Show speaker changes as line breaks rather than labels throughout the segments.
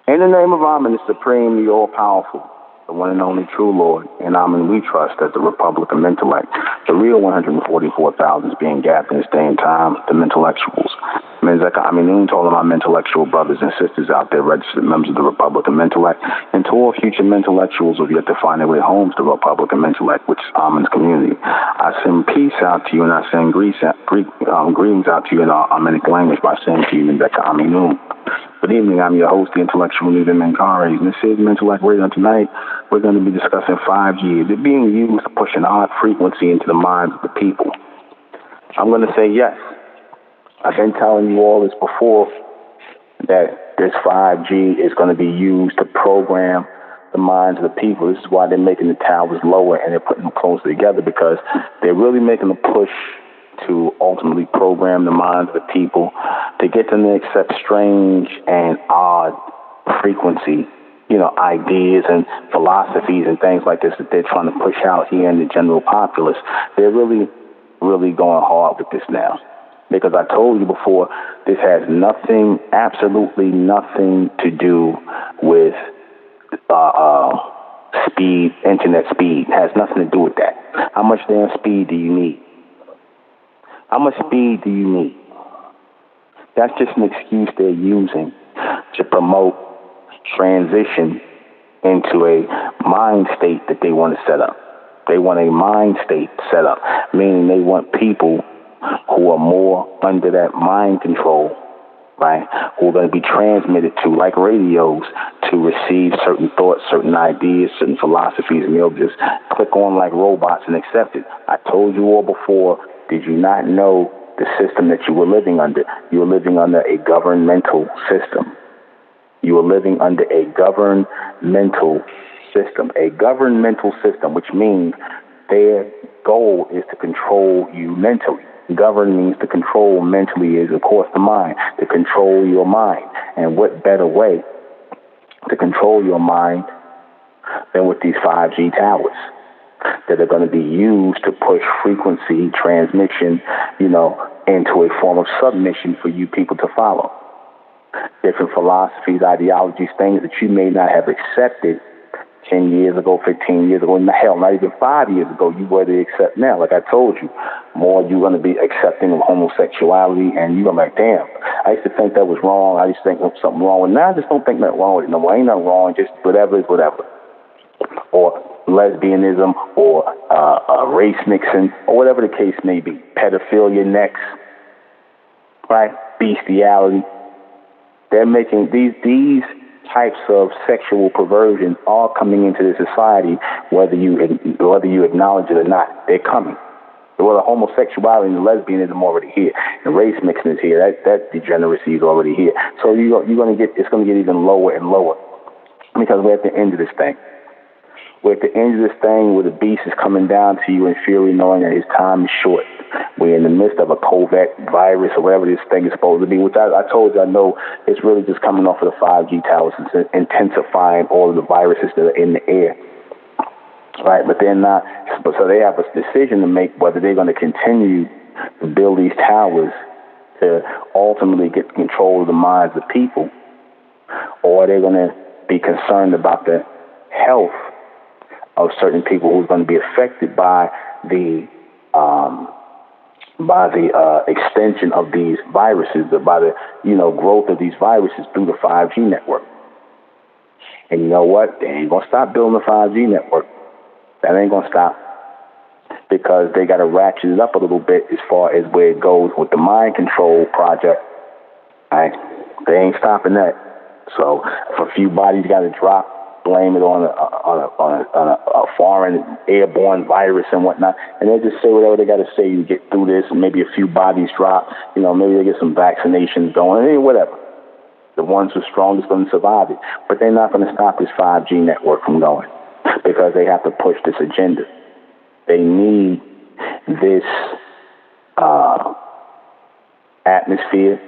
In the name of Amen, the Supreme, the All-Powerful, the one and only true Lord, in Amen we trust as the Republic of Mentellect. The real 144,000 is being gathered in this day and time, the Mentellectuals. Noon to all of my Mentellectual brothers and sisters out there, registered members of the Republic of Mentellect, and to all future Mentellectuals who have yet to find their way home to the Republic of Mentellect, which is Amen's community. I send peace out to you, and I send greetings out to you in our Amenic language by saying to you, Noon. Good evening, I'm your host, the intellectual leader, MENKARAYZZ, and this is Mentellect Radio. Tonight, we're going to be discussing 5G. Is it being used to push an odd frequency into the minds of the people? I'm going to say yes. I've been telling you all this before, that this 5G is going to be used to program the minds of the people. This is why they're making the towers lower and they're putting them closer together, because they're really making a push to ultimately program the minds of the people, to get them to accept strange and odd frequency, ideas and philosophies and things like this that they're trying to push out here in the general populace. They're really, really going hard with this now. Because I told you before, this has nothing, absolutely nothing to do with speed, internet speed. It has nothing to do with that. How much damn speed do you need? How much speed do you need? That's just an excuse they're using to promote transition into a mind state that they want to set up. They want a mind state set up, meaning they want people who are more under that mind control, right, who are going to be transmitted to, like radios, to receive certain thoughts, certain ideas, certain philosophies, and they'll just click on like robots and accept it. I told you all before, did you not know the system that you were living under? You were living under a governmental system. You were living under a governmental system. A governmental system, which means their goal is to control you mentally. Govern means to control. Mentally is, of course, the mind, to control your mind. And what better way to control your mind than with these 5G towers that are going to be used to push frequency transmission, into a form of submission for you people to follow. Different philosophies, ideologies, things that you may not have accepted 10 years ago, 15 years ago, hell, not even 5 years ago, you were to accept now. Like I told you, more you're going to be accepting of homosexuality, and you're going to be like, damn, I used to think that was wrong. I used to think there was something wrong with it. Now I just don't think nothing wrong with it no more. Ain't nothing wrong, just whatever is whatever. Or lesbianism, or race mixing, or whatever the case may be. Pedophilia next, right? Bestiality. They're making these types of sexual perversion are coming into the society, whether you acknowledge it or not. They're coming. Well, the homosexuality and the lesbianism already here. The race mixing is here. That degeneracy is already here. So it's going to get even lower and lower, because we're at the end of this thing. We're at the end of this thing where the beast is coming down to you in fury, knowing that his time is short. We're in the midst of a COVID virus or whatever this thing is supposed to be, which I told you, I know it's really just coming off of the 5G towers. It's intensifying all of the viruses that are in the air. Right, but they're not. So they have a decision to make whether they're going to continue to build these towers to ultimately get control of the minds of people, or they're going to be concerned about the health of certain people who's going to be affected by the extension of these viruses, by the growth of these viruses through the 5G network. And you know what? They ain't going to stop building the 5G network. That ain't going to stop, because they got to ratchet it up a little bit as far as where it goes with the mind control project. Right? They ain't stopping that. So if a few bodies got to drop, blame it on a foreign airborne virus and whatnot, and they just say whatever they got to say to get through this, and maybe a few bodies drop, maybe they get some vaccinations going, whatever. The ones who are strongest going to survive it. But they're not going to stop this 5G network from going, because they have to push this agenda. They need this atmosphere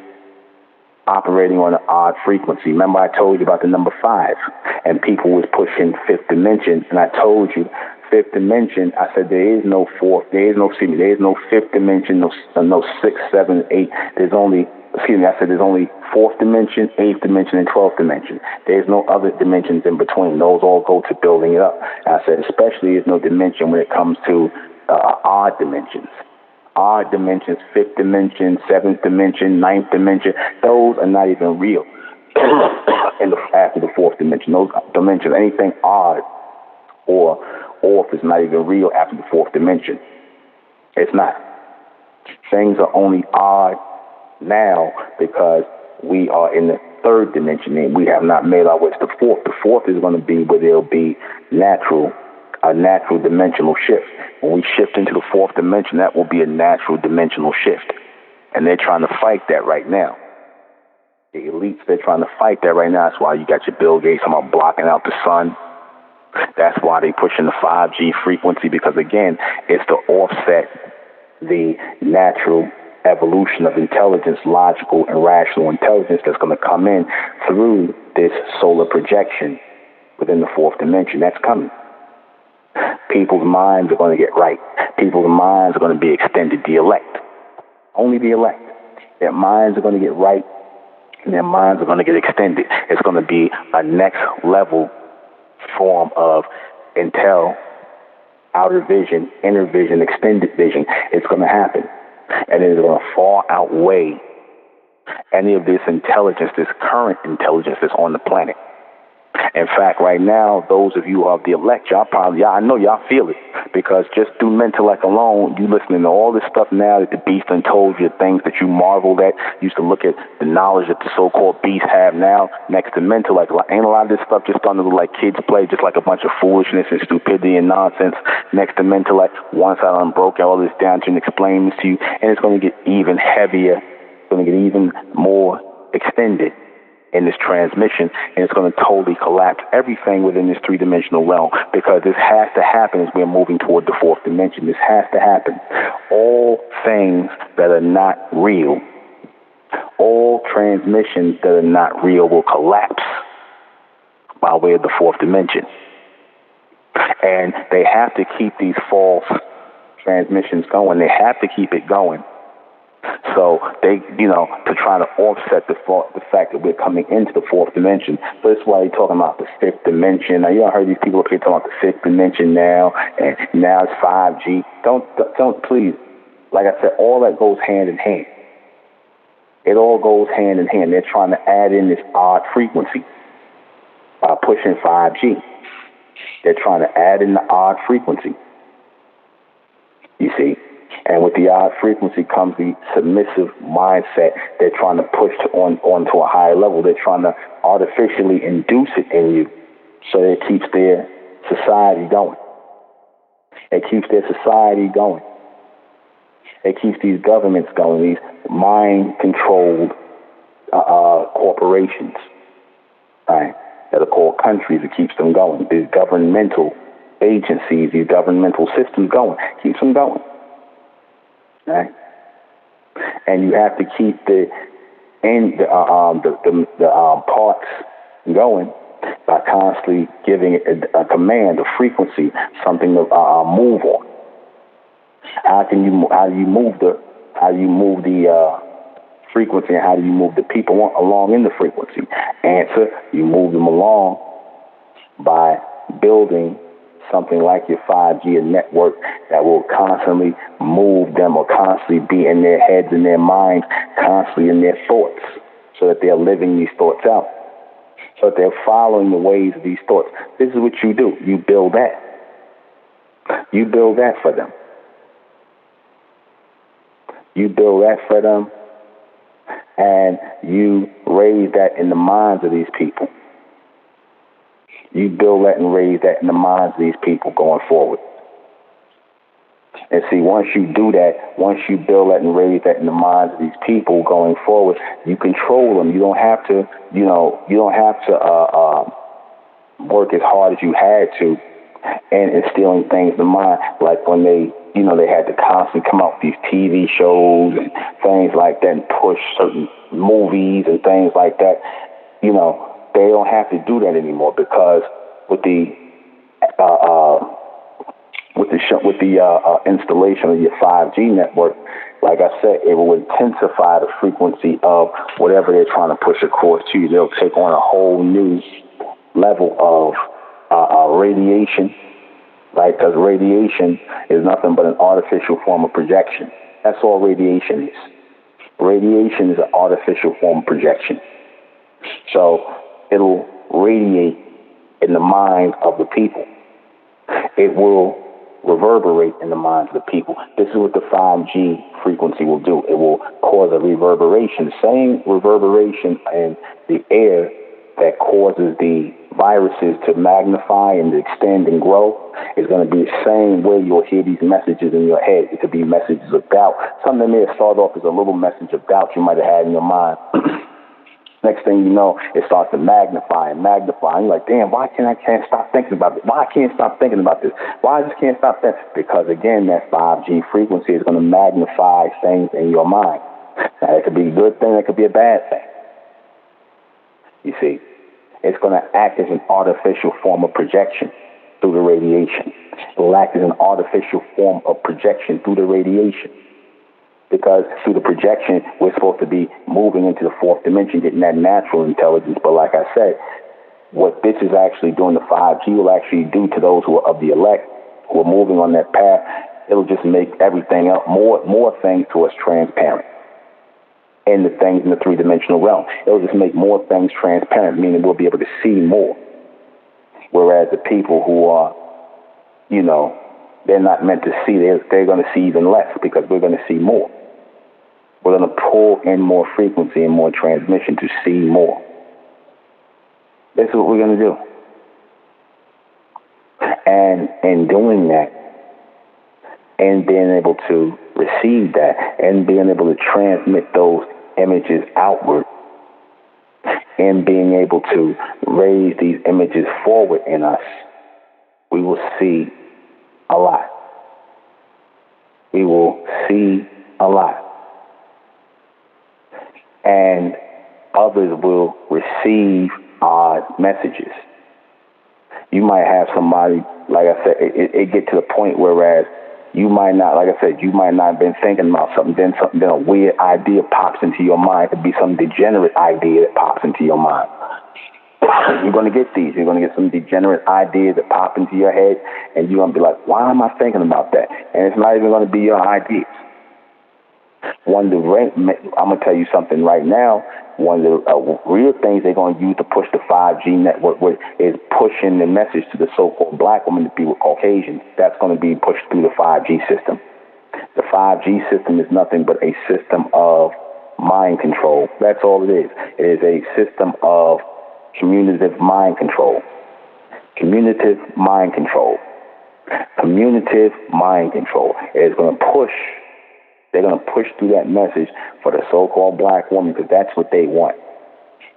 operating on an odd frequency. Remember I told you about the number 5, and people was pushing fifth dimension, and I told you fifth dimension, I said there is no fourth, there is no fifth dimension, no sixth, seventh, eighth. There's only fourth dimension, eighth dimension, and 12th dimension. There's no other dimensions in between. Those all go to building it up. And I said especially there's no dimension when it comes to odd dimensions. Odd dimensions, fifth dimension, seventh dimension, ninth dimension, those are not even real after the fourth dimension. Those dimensions, anything odd or off is not even real after the fourth dimension. It's not. Things are only odd now because we are in the third dimension and we have not made our way to the fourth. The fourth is going to be where there'll be a natural dimensional shift. When we shift into the fourth dimension, that will be a natural dimensional shift. And they're trying to fight that right now. The elites, they're trying to fight that right now. That's why you got your Bill Gates talking about blocking out the sun. That's why they're pushing the 5G frequency, because, again, it's to offset the natural evolution of intelligence, logical and rational intelligence that's going to come in through this solar projection within the fourth dimension. That's coming. People's minds are going to get right. People's minds are going to be extended. The elect. Only the elect. Their minds are going to get right, and their minds are going to get extended. It's going to be a next level form of intel, outer vision, inner vision, extended vision. It's going to happen. And it is going to far outweigh any of this intelligence, this current intelligence that's on the planet. In fact, right now, those of you who are the elect, I know y'all feel it, because just through intellect alone, you listening to all this stuff now that the beast done told you, things that you marveled at. You used to look at the knowledge that the so-called beasts have now next to intellect. Ain't a lot of this stuff just starting to look like kids play, just like a bunch of foolishness and stupidity and nonsense next to intellect. Once I done broke all this down to explain this to you, and it's going to get even heavier. It's going to get even more extended in this transmission, and it's going to totally collapse everything within this three-dimensional realm, because this has to happen as we're moving toward the fourth dimension. This has to happen. All things that are not real, all transmissions that are not real will collapse by way of the fourth dimension. And they have to keep these false transmissions going. They have to keep it going. So they, to try to offset the fact that we're coming into the fourth dimension. So that's why they're talking about the fifth dimension. Now, y'all heard these people up here talking about the fifth dimension now, and now it's 5G. Don't please. Like I said, all that goes hand in hand. It all goes hand in hand. They're trying to add in this odd frequency by pushing 5G. They're trying to add in the odd frequency. You see? And with the odd frequency comes the submissive mindset. They're trying to push onto a higher level. They're trying to artificially induce it in you so that it keeps their society going. It keeps their society going. It keeps these governments going, these mind-controlled corporations, right, that are called countries. It keeps them going. These governmental agencies, these governmental systems going. Keeps them going. Right? And you have to keep the parts going by constantly giving it a command, a frequency, something to move on. How do you move the frequency, and how do you move the people along in the frequency? Answer: you move them along by building something like your 5G network that will constantly move them, or constantly be in their heads and their minds, constantly in their thoughts, so that they're living these thoughts out, so that they're following the ways of these thoughts. This is what you do. You build that. You build that for them. You build that for them, and you raise that in the minds of these people. You build that and raise that in the minds of these people going forward. And see, once you do that, once you build that and raise that in the minds of these people going forward, you control them. You don't have to, work as hard as you had to and instilling things in mind, like when they had to constantly come out with these TV shows and things like that and push certain movies and things like that. They don't have to do that anymore, because with the with the installation of your 5G network, like I said, it will intensify the frequency of whatever they're trying to push across to you. They'll take on a whole new level of radiation, right? Because radiation is nothing but an artificial form of projection. That's all radiation is. Radiation is an artificial form of projection. So it'll radiate in the minds of the people. It will reverberate in the minds of the people. This is what the 5G frequency will do. It will cause a reverberation. The same reverberation in the air that causes the viruses to magnify and extend and grow is going to be the same way you'll hear these messages in your head. It could be messages of doubt. Something that may have started off as a little message of doubt you might have had in your mind. Next thing you know, it starts to magnify and magnify. And you're like, damn, why can't stop thinking about this? Why I can't stop thinking about this? Why I just can't stop thinking? Because, again, that 5G frequency is going to magnify things in your mind. Now, it could be a good thing. It could be a bad thing. You see, it's going to act as an artificial form of projection through the radiation. It will act as an artificial form of projection through the radiation. Because through the projection, we're supposed to be moving into the fourth dimension, getting that natural intelligence. But like I said, what this is actually doing, the 5G will actually do to those who are of the elect, who are moving on that path, it'll just make everything else, more things to us transparent. And the things in the three-dimensional realm. It'll just make more things transparent, meaning we'll be able to see more. Whereas the people who are, they're not meant to see, they're going to see even less because we're going to see more. We're going to pull in more frequency and more transmission to see more. This is what we're going to do. And in doing that, and being able to receive that, and being able to transmit those images outward, and being able to raise these images forward in us, we will see a lot. We will see a lot. And others will receive our messages. You might have somebody, like I said, it get to the point whereas you might not, like I said, you might not have been thinking about something, then a weird idea pops into your mind. It could be some degenerate idea that pops into your mind. You're going to get these. You're going to get some degenerate ideas that pop into your head, and you're going to be like, why am I thinking about that? And it's not even going to be your ideas. I'm going to tell you something right now. One of the real things they're going to use to push the 5G network with is pushing the message to the so-called black women to be with Caucasians. That's going to be pushed through the 5G system. The 5G system is nothing but a system of mind control. That's all it is. It is a system of communicative mind control. Communicative mind control. Communicative mind control. It is going to push. They're going to push through that message for the so-called black woman because that's what they want.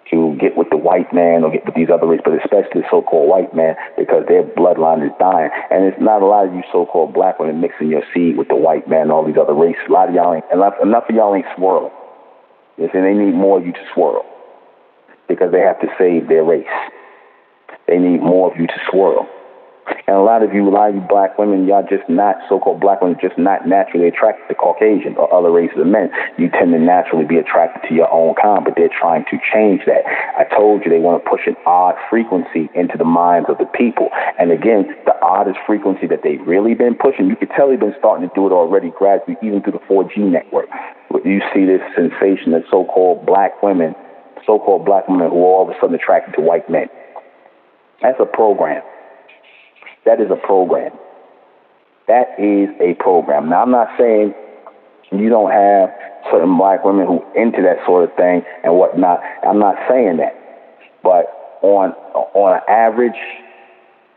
To get with the white man or get with these other races, but especially the so-called white man because their bloodline is dying. And it's not a lot of you so-called black women mixing your seed with the white man and all these other races. A lot of y'all ain't, enough of y'all ain't swirl. You see, they need more of you to swirl because they have to save their race. They need more of you to swirl. And a lot of you black women, y'all just not, so-called black women, just not naturally attracted to Caucasian or other races of men. You tend to naturally be attracted to your own kind, but they're trying to change that. I told you they want to push an odd frequency into the minds of the people. And again, the oddest frequency that they've really been pushing, you could tell they've been starting to do it already gradually, even through the 4G network. You see this sensation of so-called black women who are all of a sudden attracted to white men. That's a program. That is a program. That is a program. Now, I'm not saying you don't have certain black women who into that sort of thing and whatnot. I'm not saying that. But on an average,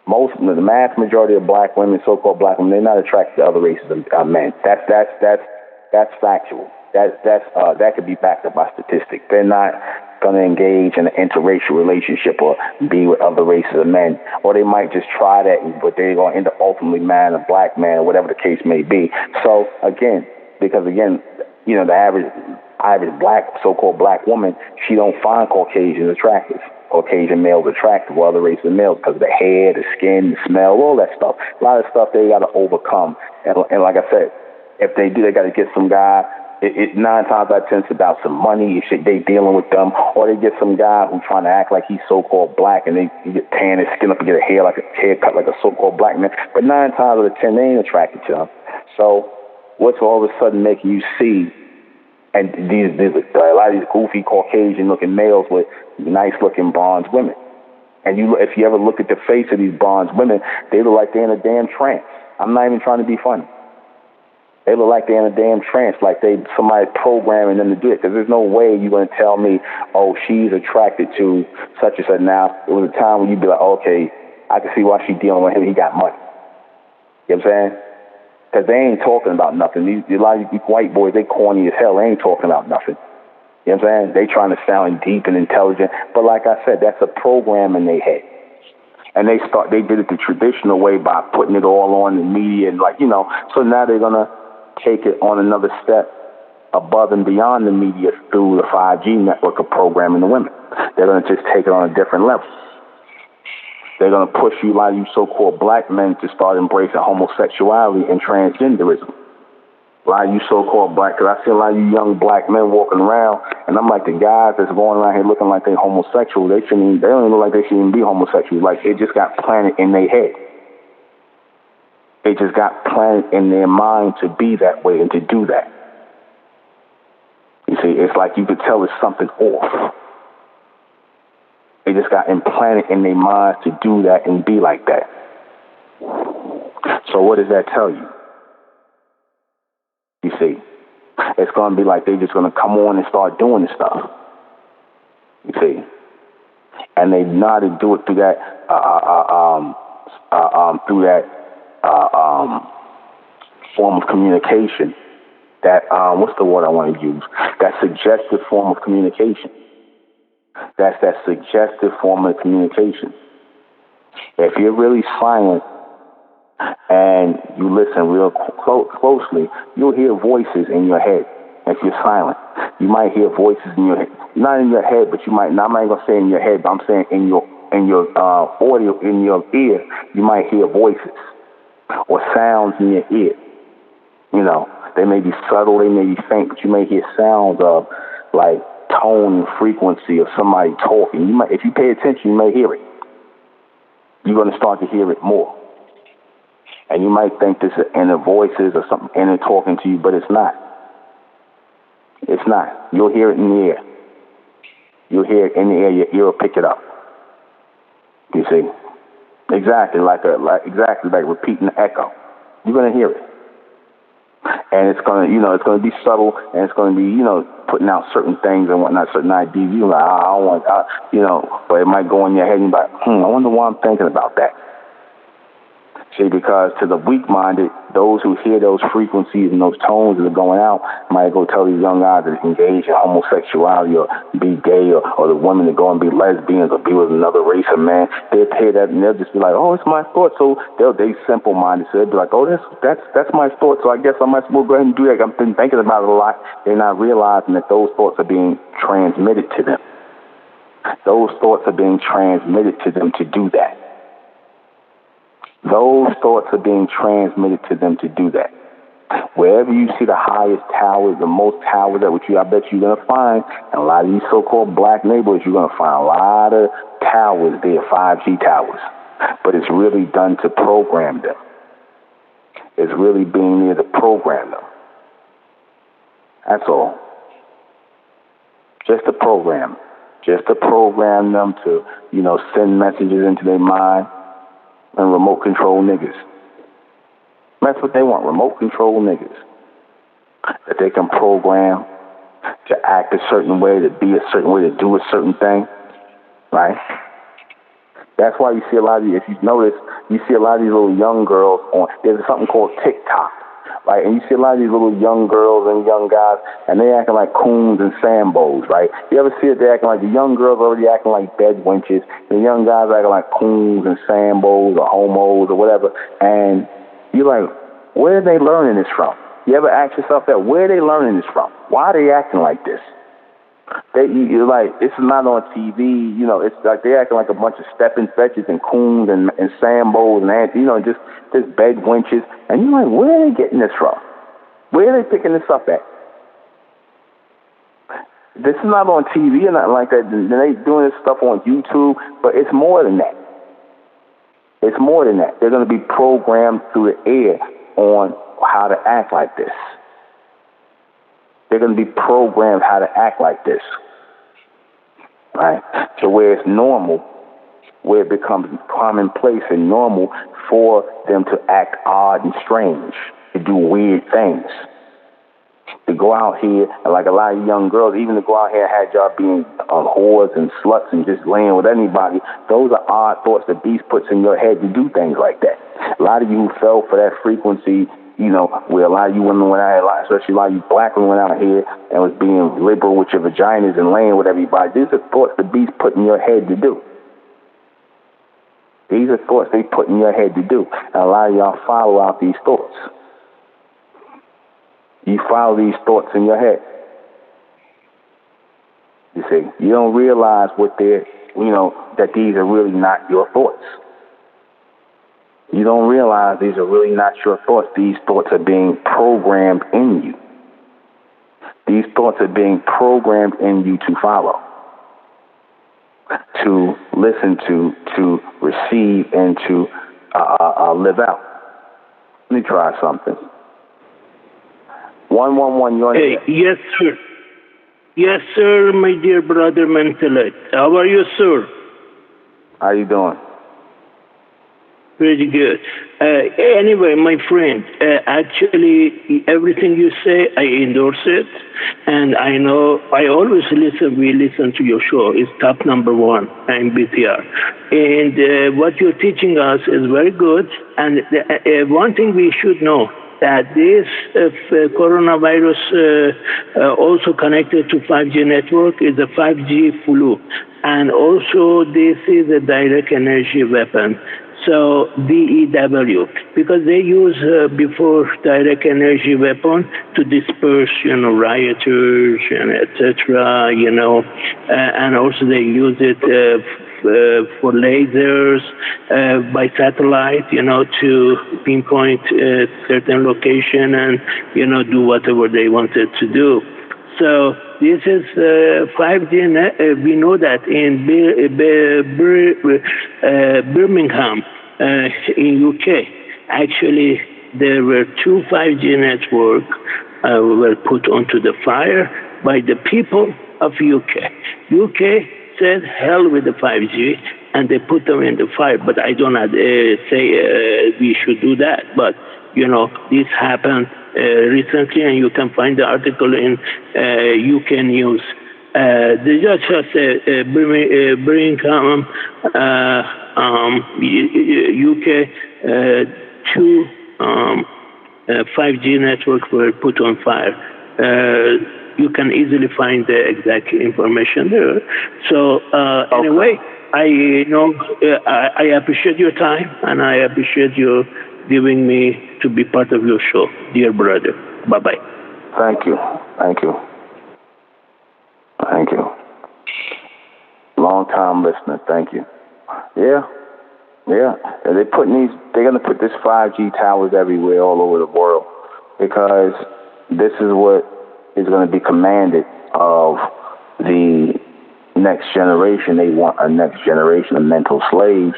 the mass majority of black women, so-called black women, they're not attracted to other races of men. That's factual. That could be backed up by statistics. They're not going to engage in an interracial relationship or be with other races of men, or they might just try that, but they're going to end up ultimately marrying a black man, or whatever the case may be. So again, the average black, so-called black woman, she don't find Caucasians attractive Caucasian males attractive or other races of males because of the hair, the skin, the smell, all that stuff. A lot of stuff they got to overcome. And like I said, if they do, they got to get some guy. It 9 times out of 10 it's about some money. If they dealing with them, or they get some guy who's trying to act like he's so-called black, and they get tan his skin up and get a haircut like a so-called black man. But 9 times out of 10 they ain't attracted to him. So what's all of a sudden making you see? And a lot of these goofy Caucasian-looking males with nice-looking bronze women. And if you ever look at the face of these bronze women, they look like they're in a damn trance. I'm not even trying to be funny. They look like they're in a damn trance, like somebody programming them to do it. Because there's no way you're going to tell me, oh, she's attracted to such and such. Now, it was a time when you'd be like, okay, I can see why she's dealing with him. He got money. You know what I'm saying? Because they ain't talking about nothing. A lot of these white boys, they corny as hell. They ain't talking about nothing. You know what I'm saying? They trying to sound deep and intelligent. But like I said, that's a program in their head. And they did it the traditional way by putting it all on the media and so now they're going to take it on another step above and beyond the media through the 5G network of programming the women. They're going to just take it on a different level. They're going to push you, a lot of you so-called black men, to start embracing homosexuality and transgenderism. A lot of you so-called black, because I see a lot of you young black men walking around, and I'm like, the guys that's going around here looking like they're homosexual, they don't even look like they shouldn't be homosexual. Like, it just got planted in their head. It just got planted in their mind to be that way and to do that. You see, it's like you could tell it's something off. It just got implanted in their minds to do that and be like that. So what does that tell you? You see, it's going to be like they're just going to come on and start doing this stuff. You see, and they know how to do it through that form of communication. That what's the word I want to use? That suggestive form of communication. That's that suggestive form of communication. If you're really silent and you listen real closely, you'll hear voices in your head. If you're silent, you might hear voices in your head. Not in your head, but you might. Now, I'm not gonna say in your head, but I'm saying in your audio, in your ear, you might hear voices or sounds in your ear. They may be subtle, they may be faint, but you may hear sounds of like tone and frequency of somebody talking. You might, if you pay attention, you may hear it. You're going to start to hear it more. And you might think this is inner voices or something inner talking to you, but it's not. It's not. You'll hear it in the air. You'll hear it in the air. Your ear will pick it up. You see? Exactly like repeating the echo. You're going to hear it. And it's going to, it's going to be subtle, and it's going to be, putting out certain things and whatnot, certain ideas. You're like, I don't want, but it might go in your head and you're like, I wonder why I'm thinking about that. See, because to the weak-minded, those who hear those frequencies and those tones that are going out might go tell these young guys to engage in homosexuality or be gay or the women to go and be lesbians or be with another race of man. They'll hear that and they'll just be like, oh, it's my thought. So they simple-minded. So they'll be like, oh, that's my thought. So I guess I might as well go ahead and do that. I've been thinking about it a lot. They're not realizing that those thoughts are being transmitted to them. Those thoughts are being transmitted to them to do that. Those thoughts are being transmitted to them to do that. Wherever you see the highest towers, the most towers that I bet you're going to find, and a lot of these so-called black neighborhoods, you're going to find a lot of towers there, 5G towers. But it's really done to program them. It's really being there to program them. That's all. Just to program. Just to program them to, send messages into their mind. And remote control niggas. That's what they want, remote control niggas. That they can program to act a certain way, to be a certain way, to do a certain thing. Right? That's why you see a lot of these, if you notice, you see a lot of these little young girls there's something called TikTok. Right? And you see a lot of these little young girls and young guys, and they acting like coons and sambos, right? You ever see it? They acting like the young girls already acting like dead wenches, and the young guys acting like coons and sambos or homos or whatever. And you're like, where are they learning this from? You ever ask yourself that? Where are they learning this from? Why are they acting like this? You're like, it's not on TV. You know, it's like they acting like a bunch of stepping fetches and coons and sambos and just bed wenches. And you're like, where are they getting this from? Where are they picking this up at? This is not on TV or nothing like that. They doing this stuff on YouTube, but it's more than that. It's more than that. They're going to be programmed through the air on how to act like this. They're going to be programmed how to act like this. Right? So where it's normal, where it becomes commonplace and normal for them to act odd and strange, to do weird things. To go out here, and like a lot of young girls, even to go out here and have y'all being whores and sluts and just laying with anybody, those are odd thoughts the beast puts in your head to do things like that. A lot of you who fell for that frequency, where a lot of you women went out here, especially a lot of you black women went out here and was being liberal with your vaginas and laying with everybody. These are thoughts the beast put in your head to do. These are thoughts they put in your head to do. And a lot of y'all follow out these thoughts. You follow these thoughts in your head. You see, you don't realize that these are really not your thoughts. You don't realize these are really not your thoughts. These thoughts are being programmed in you. These thoughts are being programmed in you to follow, to listen to receive, and to live out. Let me try something. 111, you're
Hey, yes, sir. Yes, sir, my dear brother Mentalite. How are you, sir?
How you doing?
Pretty good. Anyway, my friend, actually, everything you say, I endorse it. And I know, I always we listen to your show. It's top number one in BTR. And what you're teaching us is very good. And one thing we should know, that this coronavirus also connected to 5G network is a 5G flu. And also this is a direct energy weapon. So DEW, because they use before direct energy weapon to disperse, rioters and etc. And also they use it for lasers by satellite, to pinpoint a certain location and do whatever they wanted to do. So this is 5G. We know that in Birmingham, in UK, actually there were 2 5G networks were put onto the fire by the people of UK. UK said hell with the 5G, and they put them in the fire. But I do not say we should do that. But this happened recently, and you can find the article in UK News. The judge has said Birmingham, UK, 2 5G networks were put on fire. You can easily find the exact information there. So anyway, I know I appreciate your time, and I appreciate you giving me to be part of your show, dear brother. Bye-bye.
Thank you. Thank you. Thank you. Long-time listener. Thank you. Yeah. They're going to put this 5G towers everywhere all over the world, because this is what is going to be commanded of the next generation. They want a next generation of mental slaves.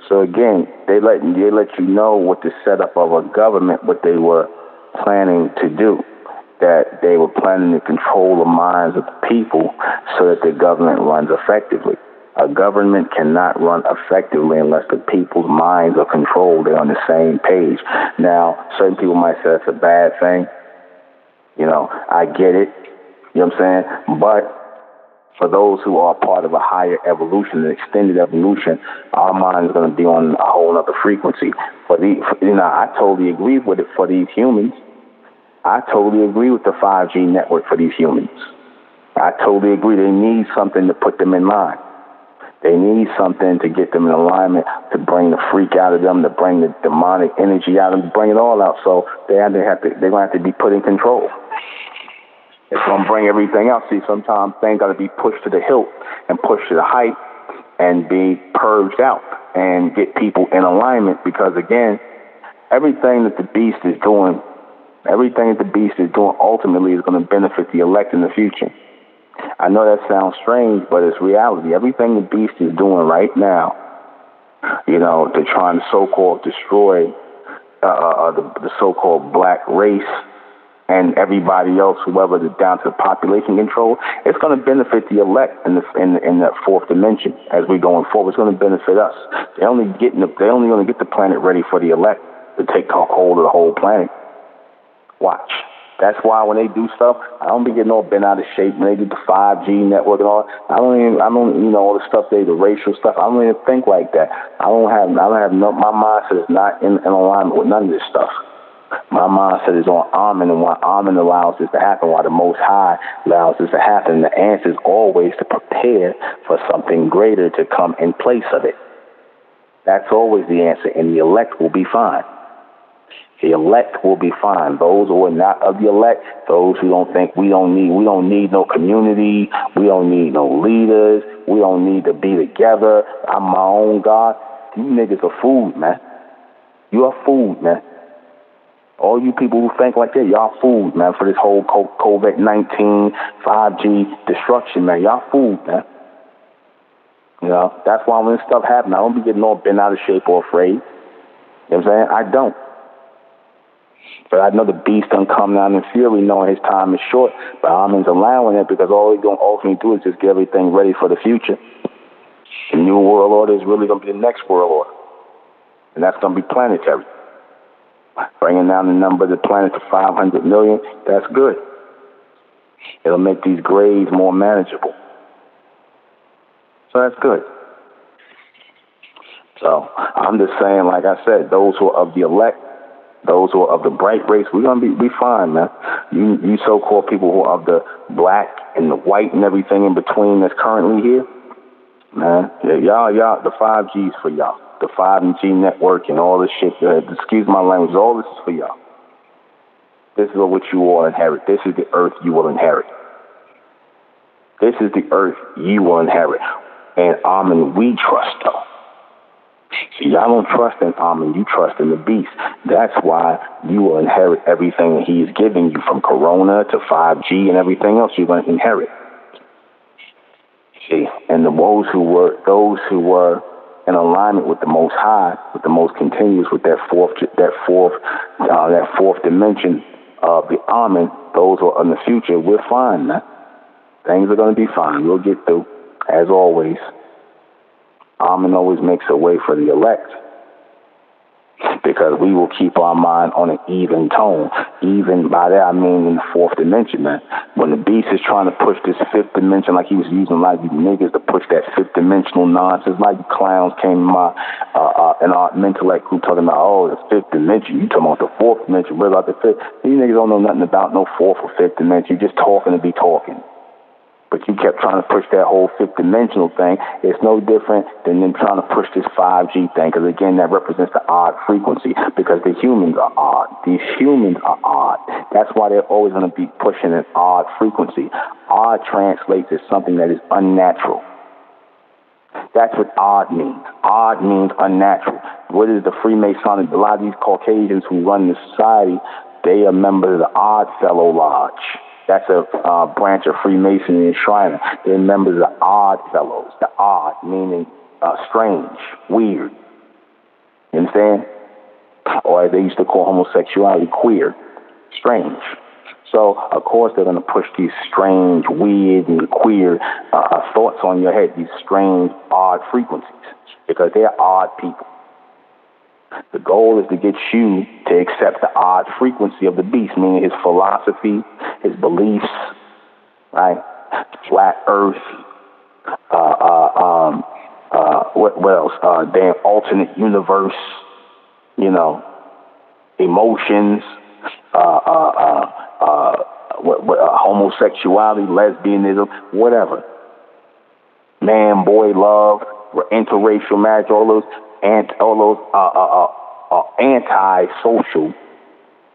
So again, they let you know what the setup of a government, what they were planning to do, that they were planning to control the minds of the people so that the government runs effectively. A government cannot run effectively unless the people's minds are controlled. They're on the same page. Now, certain people might say it's a bad thing. I get it. You know what I'm saying? But for those who are part of a higher evolution, an extended evolution, our mind is going to be on a whole other frequency. I totally agree with it for these humans. I totally agree with the 5G network for these humans. I totally agree. They need something to put them in line. They need something to get them in alignment, to bring the freak out of them, to bring the demonic energy out of them, to bring it all out. So they're going to have to be put in control. It's going to bring everything else. See, sometimes things got to be pushed to the hilt and pushed to the height and be purged out and get people in alignment, because, again, everything that the beast is doing ultimately is going to benefit the elect in the future. I know that sounds strange, but it's reality. Everything the beast is doing right now, they're trying to so-called destroy the so-called black race and everybody else, whoever, down to the population control. It's going to benefit the elect in that fourth dimension as we're going forward. It's going to benefit us. They're only going to get the planet ready for the elect to take hold of the whole planet. Watch. That's why when they do stuff, I don't be getting all bent out of shape when they do the 5G network and all. I don't all the stuff the racial stuff. I don't even think like that. My mindset is not in alignment with none of this stuff. My mindset is on Amen, and why Amen allows this to happen, why the Most High allows this to happen. And the answer is always to prepare for something greater to come in place of it. That's always the answer, and the elect will be fine. The elect will be fine. Those who are not of the elect, those who don't think we don't need no community, we don't need no leaders, we don't need to be together. I'm my own God. You niggas are food, man. You are food, man. All you people who think like that, y'all food, man, for this whole COVID-19, 5G destruction, man. Y'all food, man. That's why when this stuff happens, I don't be getting all bent out of shape or afraid. You know what I'm saying? I don't. But I know the beast done come down in fury, knowing his time is short. But Amen's allowing it because all he's going to ultimately do is just get everything ready for the future. The new world order is really going to be the next world order. And that's going to be planetary. Bringing down the number of the planet to 500 million, that's good. It'll make these grades more manageable. So that's good. So I'm just saying, like I said, those who are of the elect, those who are of the bright race, we're going to be fine, man. You so-called people who are of the black and the white and everything in between that's currently here, man, y'all, the 5G's for y'all. The 5G network and all this shit, excuse my language, all this is for y'all. This is what you will inherit. This is the earth you will inherit. This is the earth you will inherit. And Amen, we trust, though. See, y'all don't trust in Amen, you trust in the beast. That's why you will inherit everything that he's giving you, from Corona to 5G and everything else you're going to inherit. See, and those who were in alignment with the Most High, with the most continuous, with that fourth dimension of the Amen, those who are in the future, we're fine, man. Things are going to be fine. We'll get through, as always. Amen always makes a way for the elect, because we will keep our mind on an even tone. Even by that, I mean in the fourth dimension, man. When the beast is trying to push this fifth dimension, like he was using a lot of you niggas to push that fifth dimensional nonsense, like you clowns came in our Mentellect group talking about, the fifth dimension. You talking about the fourth dimension. What about the fifth? You niggas don't know nothing about no fourth or fifth dimension. You're just talking to be talking. But you kept trying to push that whole fifth dimensional thing. It's no different than them trying to push this 5G thing, because, again, that represents the odd frequency, because the humans are odd. These humans are odd. That's why they're always going to be pushing an odd frequency. Odd translates as something that is unnatural. That's what odd means. Odd means unnatural. What is the Freemasonic? A lot of these Caucasians who run the society, they are members of the Odd Fellow Lodge. That's a branch of Freemasonry and Shriner. They're members of the Odd Fellows. The odd meaning strange, weird. You understand? Or as they used to call homosexuality, queer, strange. So, of course, they're going to push these strange, weird, and queer thoughts on your head, these strange, odd frequencies, because they're odd people. The goal is to get you to accept the odd frequency of the beast, meaning his philosophy, his beliefs, right? Flat Earth, what else? Damn alternate universe, emotions, homosexuality, lesbianism, whatever. Man, boy, love, interracial marriage, all those anti-social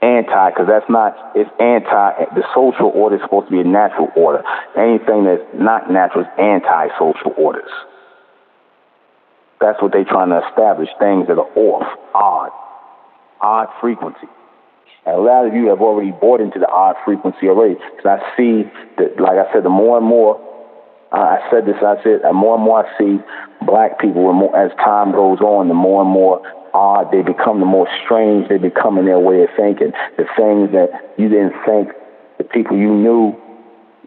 anti, because that's not, it's anti, the social order is supposed to be a natural order. Anything that's not natural is anti-social orders. That's what they're trying to establish, things that are off, odd frequency. And a lot of you have already bought into the odd frequency already. Because I see that, like I said, the more and more, the more and more I see black people, as time goes on, the more and more odd they become, the more strange they become in their way of thinking. The things that you didn't think, the people you knew,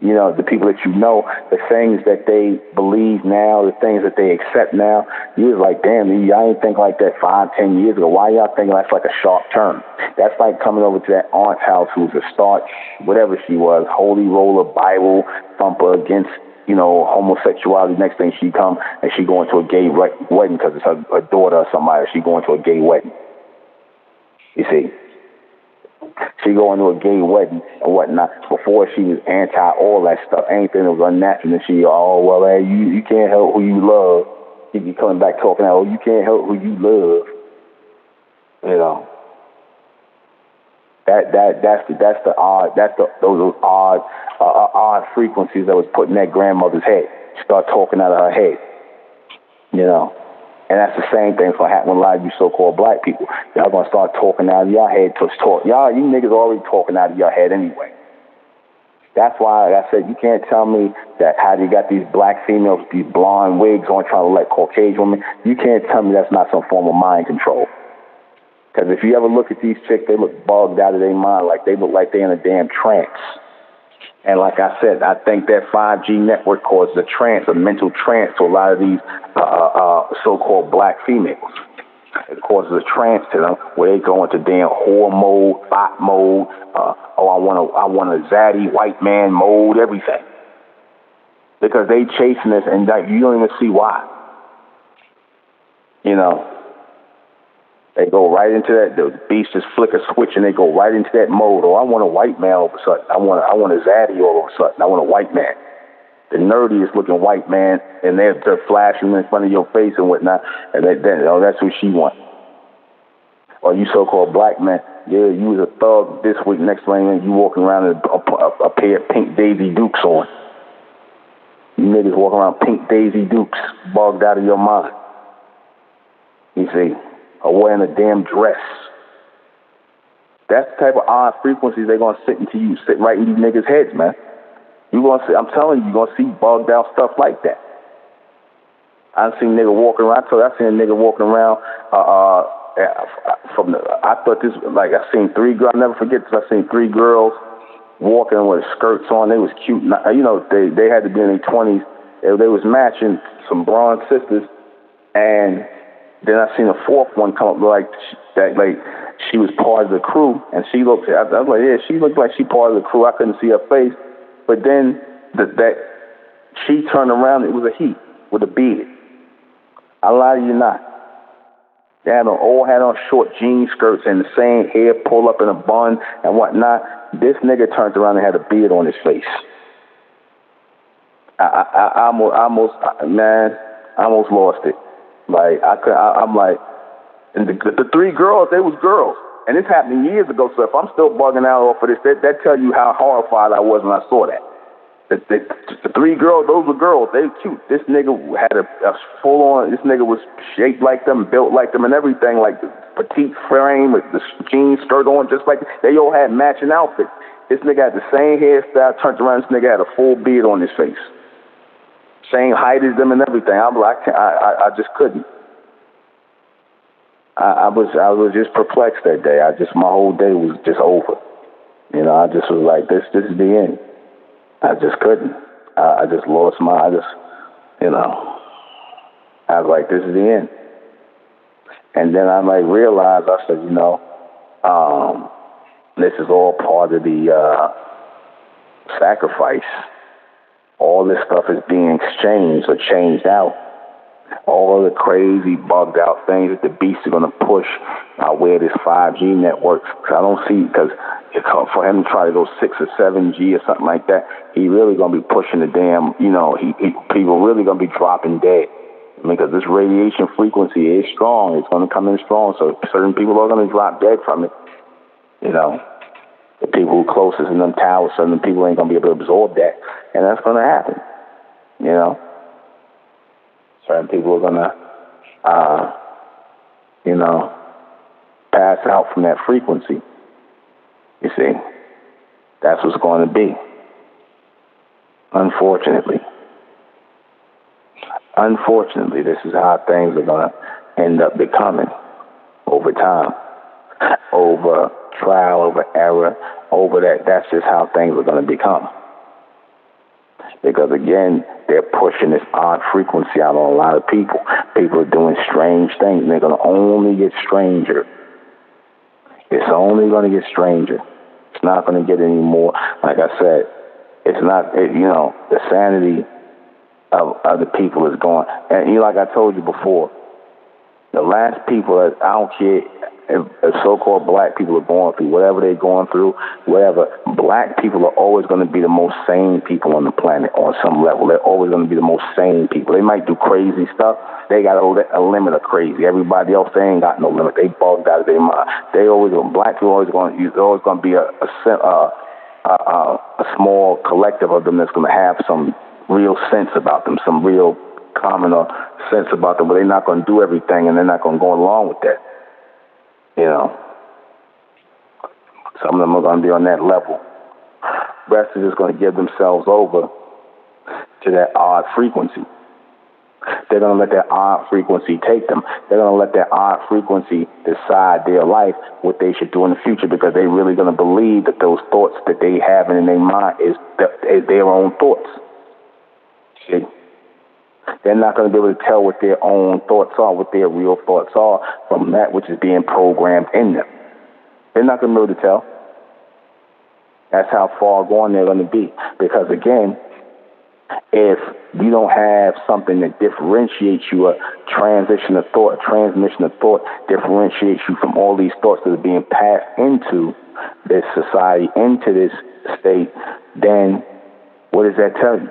the people that you know, the things that they believe now, the things that they accept now, you was like, damn, y'all ain't think like that 5-10 years ago. Why y'all thinking that's like a sharp turn? That's like coming over to that aunt's house who's a staunch, whatever she was, holy roller, Bible thumper against, homosexuality. Next thing she come and she going to a gay wedding because it's her daughter or somebody. She going to a gay wedding. You see? She going to a gay wedding and whatnot. Before she was anti all that stuff, anything that was unnatural. And she, hey, you can't help who you love. She be coming back talking about, you can't help who you love. Those odd frequencies that was put in that grandmother's head. She started talking out of her head. And that's the same thing for happening with a lot of you so-called black people. Y'all gonna start talking out of your head to talk. Y'all, you niggas already talking out of your head anyway. That's why I said you can't tell me that how you got these black females with these blonde wigs on trying to let Caucasian women. You can't tell me that's not some form of mind control. Because if you ever look at these chicks, they look bugged out of their mind, like they look like they're in a damn trance. And like I said, I think that 5G network causes a trance, a mental trance to a lot of these so-called black females. It causes a trance to them where they go into damn whore mode, bot mode, I want a zaddy white man mode, everything. Because they chasing this and you don't even see why. They go right into that. The beast just flick a switch and they go right into that mode. I want a white man all of a sudden. I want a zaddy all of a sudden. I want a white man. The nerdiest looking white man, and they're flashing in front of your face and whatnot. And that's who she wants. Or you so-called black man, yeah, you was a thug this week. Next thing you walking around with a pair of pink Daisy Dukes on. You niggas walking around pink Daisy Dukes, bugged out of your mind. You see. Or wearing a damn dress. That's the type of odd frequencies they're gonna sit right in these niggas' heads, man. I'm telling you, you're gonna see bugged out stuff like that. I seen a nigga walking around. I seen a nigga walking around. I seen 3 girls. I'll never forget this. I seen 3 girls walking with skirts on. They was cute. They had to be in their 20s. They was matching some blonde sisters, and then I seen a 4th one come up like she was part of the crew, and she looked. I was like, yeah, she looked like she part of the crew. I couldn't see her face, but then that she turned around. It was a he with a beard. I lie to you not. They all had on short jean skirts and the same hair pulled up in a bun and whatnot. This nigga turned around and had a beard on his face. I almost lost it. I'm like, and the 3 girls, they was girls. And this happened years ago, so if I'm still bugging out off of this, that tell you how horrified I was when I saw that. The 3 girls, those were girls. They were cute. This nigga had a full-on, this nigga was shaped like them, built like them, and everything, like the petite frame with the jean skirt on, just like, they all had matching outfits. This nigga had the same hairstyle, turned around, this nigga had a full beard on his face. Same height as them and everything. I'm like, I just couldn't. I was just perplexed that day. My whole day was just over. I just was like, this is the end. I just couldn't. I just lost I was like, this is the end. And then I realized, I said, this is all part of the sacrifice. All this stuff is being exchanged or changed out. All of the crazy, bugged out things that the beast are going to push where this 5G network. Because I don't see, because for him to try to go 6 or 7G or something like that, he really going to be pushing the damn, people really going to be dropping dead. Because this radiation frequency is strong. It's going to come in strong. So certain people are going to drop dead from it, The people who closest in them towers, certain people ain't going to be able to absorb that. And that's going to happen, you know. Certain people are going to, you know, pass out from that frequency. You see, that's what's going to be. Unfortunately, this is how things are going to end up becoming over time, over trial, over error, over that. That's just how things are going to become. Because again, they're pushing this odd frequency out on a lot of people. People are doing strange things, and they're going to only get stranger. It's only going to get stranger. It's not going to get any more. Like I said, it's not, you know, the sanity of the people is gone. And you know, like I told you before, the last people that, I don't care if so-called black people are going through whatever they're going through, whatever, black people are always going to be the most sane people on the planet on some level. They're always going to be the most sane people. They might do crazy stuff. They got a limit of crazy. Everybody else, they ain't got no limit. They bugged out of their mind. They always, black people always going to be a small collective of them that's going to have some real sense about them, some real common or sense about them, but they're not going to do everything, and they're not going to go along with that. You know, some of them are going to be on that level. Rest is just going to give themselves over to that odd frequency. They're going to let that odd frequency take them. They're going to let that odd frequency decide their life, what they should do in the future, because they're really going to believe that those thoughts that they have in their mind is their own thoughts. See? They're not going to be able to tell what their own thoughts are, what their real thoughts are from that which is being programmed in them. They're not going to be able to tell. That's how far gone they're going to be. Because again, if you don't have something that differentiates you, a transmission of thought, differentiates you from all these thoughts that are being passed into this society, into this state, then what does that tell you?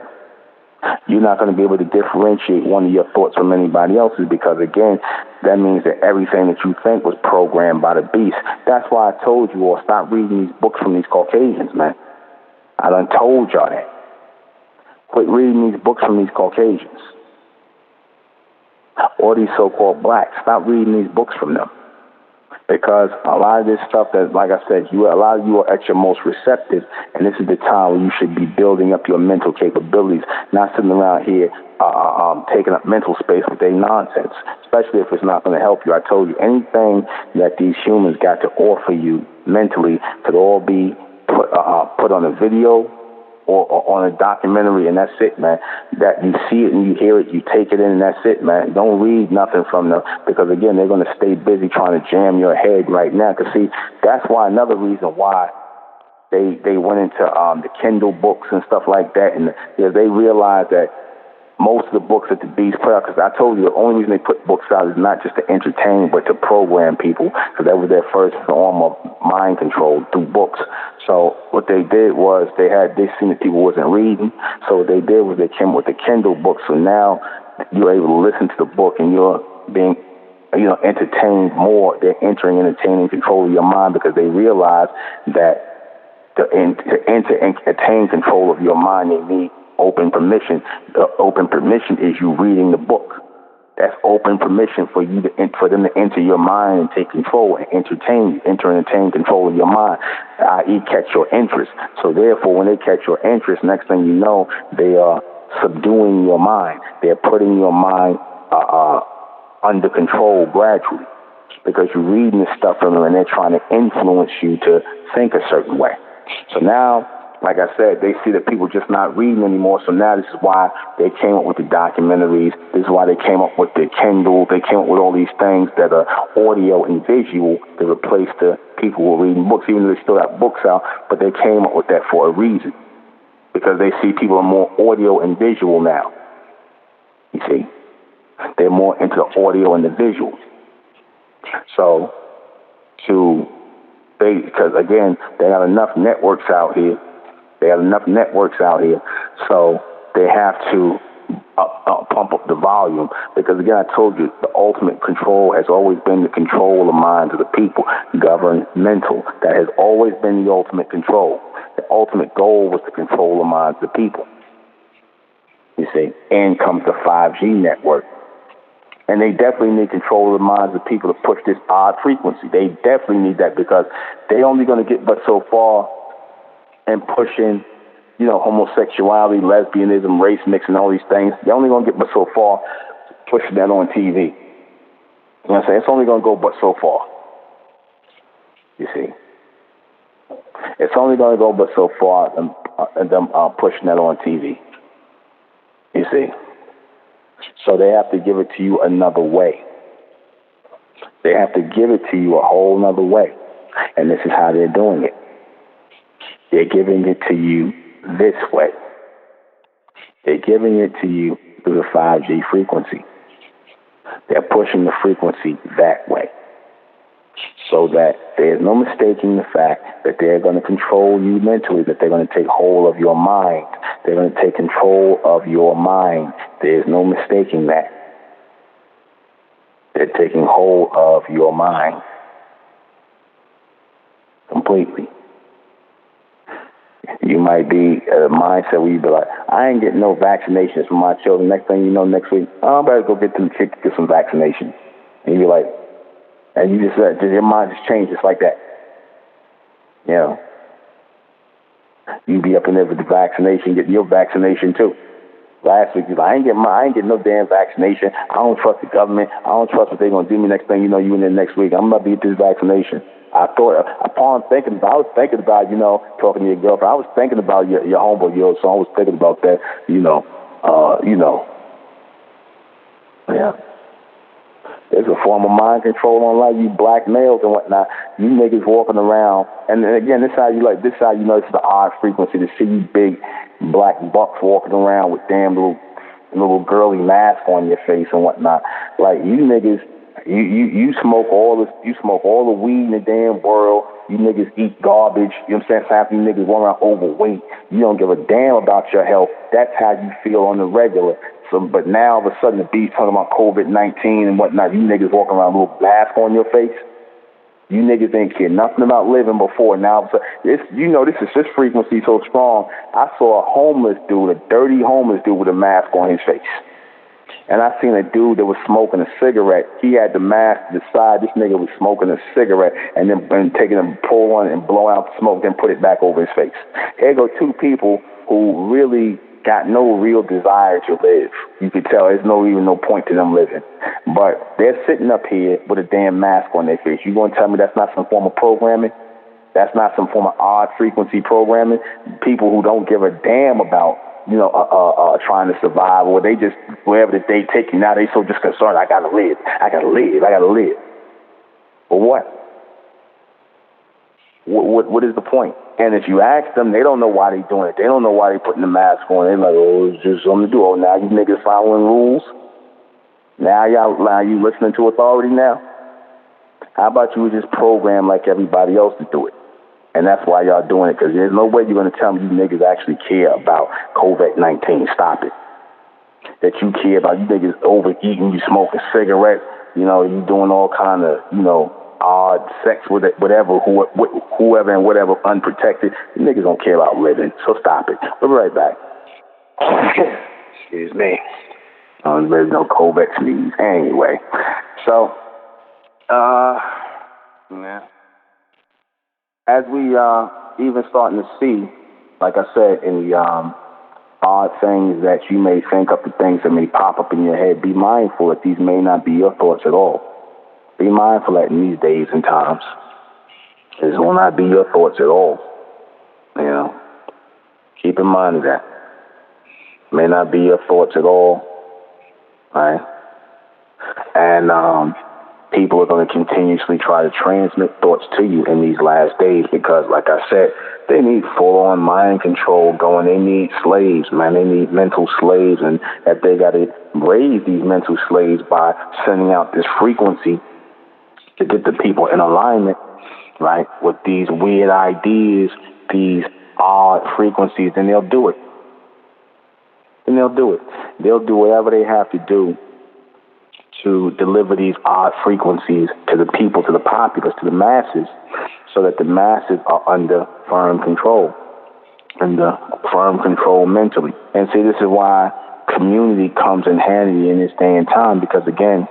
You're not going to be able to differentiate one of your thoughts from anybody else's, because, again, that means that everything that you think was programmed by the beast. That's why I told you all, stop reading these books from these Caucasians, man. I done told y'all that. Quit reading these books from these Caucasians. Or these so-called blacks. Stop reading these books from them. Because a lot of this stuff that, like I said, a lot of you are at your most receptive, and this is the time where you should be building up your mental capabilities, not sitting around here taking up mental space with their nonsense, especially if it's not going to help you. I told you, anything that these humans got to offer you mentally could all be put on a video or on a documentary, and that's it, man. That you see it and you hear it, you take it in, and that's it, man. Don't read nothing from them, because, again, they're going to stay busy trying to jam your head right now. Because, see, that's why, another reason why they went into the Kindle books and stuff like that, and they realized that most of the books that the beast put out, because I told you the only reason they put books out is not just to entertain, but to program people, because that was their first form of mind control, through books. So what they did was they seen that people wasn't reading, so what they did was they came with the Kindle books. So now you're able to listen to the book, and you're being entertained more. They're entering entertaining control of your mind, because they realize that to attain control of your mind, they need open permission. The open permission is you reading the book. That's open permission for them to enter your mind and take control and entertain control of your mind, i.e. catch your interest. So therefore, when they catch your interest, next thing you know, they are subduing your mind. They're putting your mind under control gradually, because you're reading this stuff from them, and they're trying to influence you to think a certain way. So now, like I said, they see that people just not reading anymore. So now this is why they came up with the documentaries. This is why they came up with the Kindle. They came up with all these things that are audio and visual to replace the people who are reading books, even though they still have books out. But they came up with that for a reason, because they see people are more audio and visual now. You see, they're more into the audio and the visual. So because again, they have enough networks out here. So they have to pump up the volume. Because again, I told you, the ultimate control has always been the control of the minds of the people, governmental. That has always been the ultimate control. The ultimate goal was to control the minds of the people. You see, and comes the 5G network. And they definitely need control of the minds of people to push this odd frequency. They definitely need that, because they're only going to get but so far in pushing, homosexuality, lesbianism, race mixing, all these things. They're only going to get but so far pushing that on TV. You know what I'm saying? It's only going to go but so far. You see? It's only going to go but so far them pushing that on TV. You see? So they have to give it to you another way. They have to give it to you a whole nother way. And this is how they're doing it. They're giving it to you this way. They're giving it to you through the 5G frequency. They're pushing the frequency that way. So that there's no mistaking the fact that they're going to control you mentally, that they're going to take hold of your mind. They're going to take control of your mind. There's no mistaking that. They're taking hold of your mind completely. You might be at a mindset where you be like, I ain't getting no vaccinations for my children. Next thing you know, next week, I better go get them kids to get some vaccinations. And you be like, and you just your mind just changes like that. You be up in there with the vaccination, getting your vaccination too. Last week, you're like, I ain't getting no damn vaccination. I don't trust the government. I don't trust what they're gonna do me. Next thing you know, you in there next week, I'm about to get this vaccination. I was thinking about, talking to your girlfriend. I was thinking about your homeboy, so I was thinking about that, yeah. There's a form of mind control on like you black males and whatnot. You niggas walking around, and again, this is how you know it's the odd frequency to see you big black bucks walking around with damn little girly mask on your face and whatnot. Like you niggas, you smoke all the weed in the damn world. You niggas eat garbage. You know what I'm saying? Half you niggas walk around overweight. You don't give a damn about your health. That's how you feel on the regular. So, but now all of a sudden the B's talking about COVID-19 and whatnot. You niggas walking around with a little mask on your face. You niggas ain't care nothing about living before. Now, this frequency so strong. I saw a dirty homeless dude with a mask on his face. And I seen a dude that was smoking a cigarette. He had the mask to the side. This nigga was smoking a cigarette and then taking a pull on it and blow out the smoke, then put it back over his face. Here go two people who really got no real desire to live. You could tell there's no point to them living. But they're sitting up here with a damn mask on their face. You gonna tell me that's not some form of programming? That's not some form of odd frequency programming? People who don't give a damn about trying to survive, or they just, wherever the day take you, now they so just concerned, I gotta live. But what is the point? And if you ask them, they don't know why they're doing it. They don't know why they're putting the mask on. They're like, it's just something to do. Oh, now you niggas following rules? Now you listening to authority now? How about you just program like everybody else to do it? And that's why y'all doing it, because there's no way you're going to tell me you niggas actually care about COVID-19. Stop it. That you care about, you niggas overeating, you smoking cigarettes, you doing all kind of, odd sex with it, whoever and whatever, unprotected. You niggas don't care about living, so stop it. We'll be right back. Excuse me. There's no COVID sneeze. Anyway, so, as we even starting to see, like I said, in the odd things that you may think of, the things that may pop up in your head, be mindful that these may not be your thoughts at all. Be mindful that in these days and times, this will not be your thoughts at all. Keep in mind of that. May not be your thoughts at all, right? And people are going to continuously try to transmit thoughts to you in these last days because, like I said, they need full-on mind control going. They need slaves, man. They need mental slaves, and that they got to raise these mental slaves by sending out this frequency to get the people in alignment, right, with these weird ideas, these odd frequencies, then they'll do it. And they'll do it. They'll do whatever they have to do to deliver these odd frequencies to the people, to the populace, to the masses, so that the masses are under firm control, mentally. And see, this is why community comes in handy in this day and time, because, again,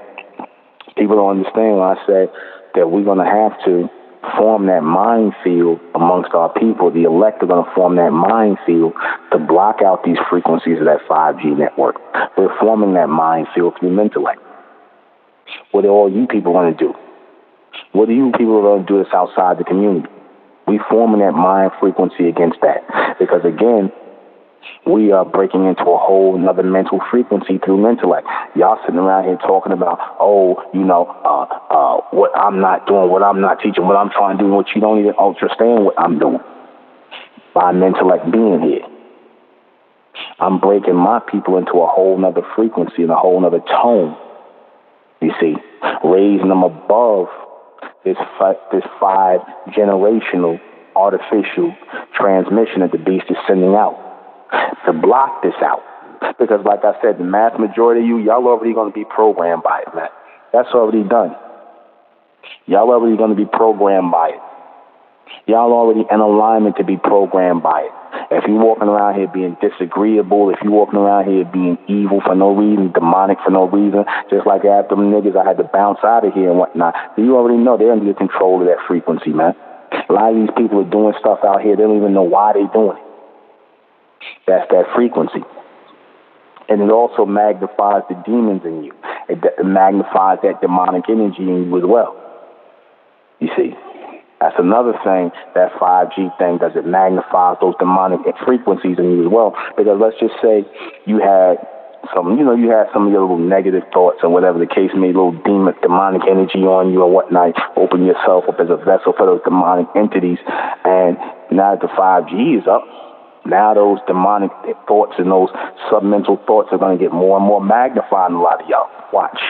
people don't understand when I say that we're going to have to form that minefield amongst our people. The elect are going to form that minefield to block out these frequencies of that 5G network. We're forming that minefield through the intellect. What are all you people going to do? What are you people going to do that's outside the community? We forming that mind frequency against that. Because, again, we are breaking into a whole another mental frequency through intellect. Y'all sitting around here talking about, what I'm not doing, what I'm not teaching, what I'm trying to do, what you don't even understand what I'm doing. By intellect being here. I'm breaking my people into a whole nother frequency and a whole nother tone. You see, raising them above this 5-generational artificial transmission that the beast is sending out to block this out. Because, like I said, the mass majority of y'all already going to be programmed by it, man. That's already done. Y'all already going to be programmed by it. Y'all already in alignment to be programmed by it. If you're walking around here being disagreeable, if you're walking around here being evil for no reason, demonic for no reason, just like after them niggas, I had to bounce out of here and whatnot. You already know they're under the control of that frequency, man. A lot of these people are doing stuff out here, they don't even know why they're doing it. That's that frequency. And it also magnifies the demons in you. It magnifies that demonic energy in you as well. You see? That's another thing, that 5G thing does. It magnifies those demonic frequencies in you as well. Because let's just say you had some of your little negative thoughts or whatever the case may be, little demonic energy on you or whatnot. Open yourself up as a vessel for those demonic entities. And now that the 5G is up, now those demonic thoughts and those submental thoughts are going to get more and more magnified in a lot of y'all. Watch.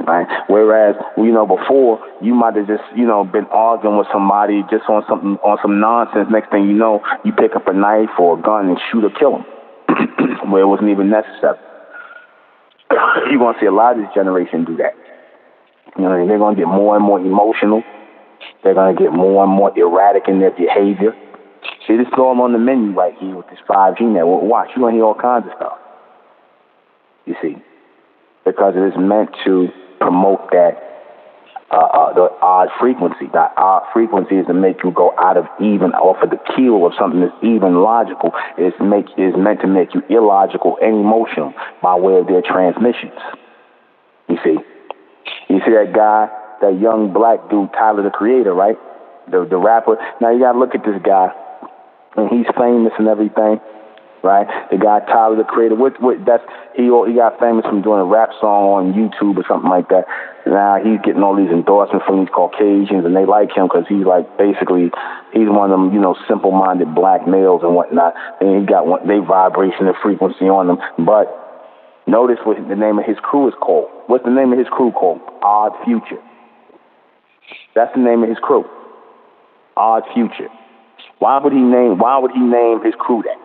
Right. Whereas, before you might have just, been arguing with somebody just on some nonsense. Next thing you know, you pick up a knife or a gun and shoot or kill them, where it wasn't even necessary. You're going to see a lot of this generation do that. They're going to get more and more emotional. They're going to get more and more erratic in their behavior. See, this is all on the menu right here with this 5G network. Watch, you're going to hear all kinds of stuff. You see, because it is meant to promote that the odd frequency. That odd frequency is to make you go out of even, off of the keel of something that's even logical. It is meant to make you illogical and emotional by way of their transmissions. You see that guy, that young black dude, Tyler the Creator, right? The rapper. Now you gotta look at this guy, and he's famous and everything. Right, the guy Tyler the Creator. He got famous from doing a rap song on YouTube or something like that. Now he's getting all these endorsements from these Caucasians, and they like him because he's one of them, simple-minded black males and whatnot. And he got they vibration and frequency on them. But notice what the name of his crew is called. What's the name of his crew called? Odd Future. That's the name of his crew. Odd Future. Why would he name his crew that?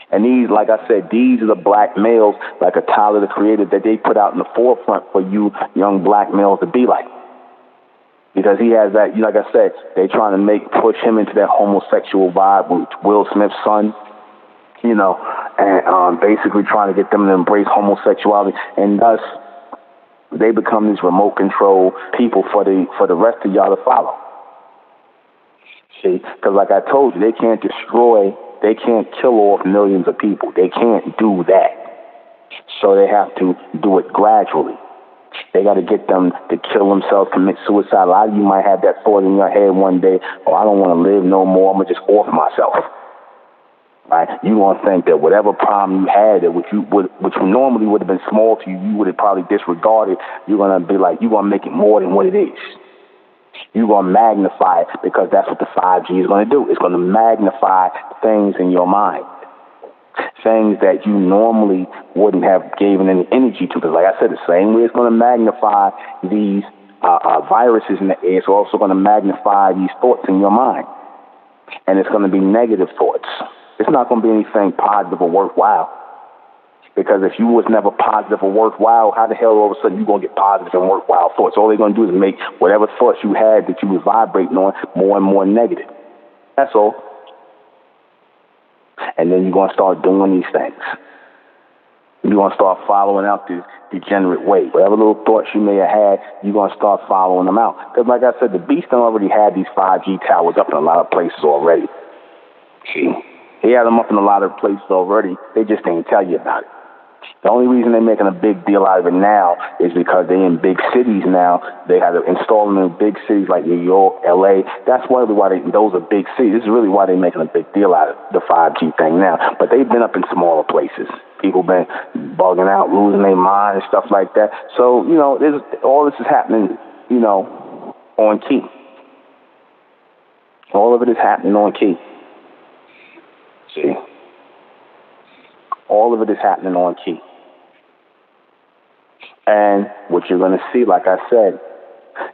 And these, like I said, these are the black males, like a Tyler the Creator, that they put out in the forefront for you young black males to be like. Because he has that, like I said, they're trying to push him into that homosexual vibe with Will Smith's son, and basically trying to get them to embrace homosexuality. And thus, they become these remote control people for the rest of y'all to follow. See, because like I told you, they can't kill off millions of people. They can't do that. So they have to do it gradually. They got to get them to kill themselves, commit suicide. A lot of you might have that thought in your head one day, I don't want to live no more. I'm going to just off myself. Right? You're going to think that whatever problem you had, which normally would have been small to you, you would have probably disregarded. You're going to be like, you're going to make it more than what it is. You're going to magnify it, because that's what the 5G is going to do. It's going to magnify things in your mind. Things that you normally wouldn't have given any energy to. Because like I said, the same way it's going to magnify these viruses in the air, it's also going to magnify these thoughts in your mind. And it's going to be negative thoughts. It's not going to be anything positive or worthwhile. Because if you was never positive or worthwhile, how the hell all of a sudden you going to get positive and worthwhile thoughts? All they're going to do is make whatever thoughts you had that you was vibrating on more and more negative. That's all. And then you're going to start doing these things. You're going to start following out the degenerate way. Whatever little thoughts you may have had, you're going to start following them out. Because like I said, the beast already had these 5G towers up in a lot of places already. See? He had them up in a lot of places already. They just didn't tell you about it. The only reason they're making a big deal out of it now is because they're in big cities now. They had to install them in big cities like New York, LA. That's really why those are big cities. This is really why they're making a big deal out of the 5G thing now. But they've been up in smaller places. People been bugging out, losing their mind and stuff like that. So, all this is happening, on key. All of it is happening on key. See? All of it is happening on key. And what you're going to see, like I said,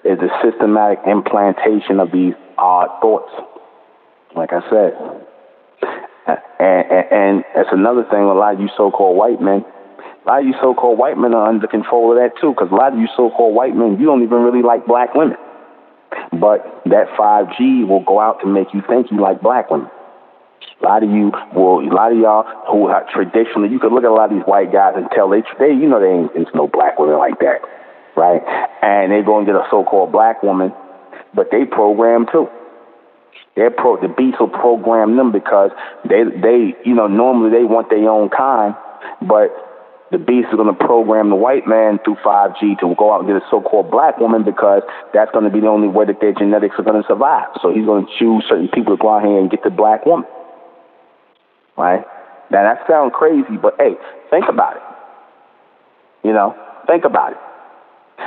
is a systematic implantation of these odd thoughts. Like I said. And that's another thing, a lot of you so-called white men, are under control of that too, because a lot of you so-called white men, you don't even really like black women. But that 5G will go out to make you think you like black women. A lot of y'all who are traditionally, you could look at a lot of these white guys and tell they ain't into no black women like that, right? And they go and get a so-called black woman, but they program too. The beast will program them because they normally they want their own kind, but the beast is going to program the white man through 5G to go out and get a so-called black woman because that's going to be the only way that their genetics are going to survive. So he's going to choose certain people to go out here and get the black woman. Right? Now that sounds crazy, but hey, think about it. Think about it.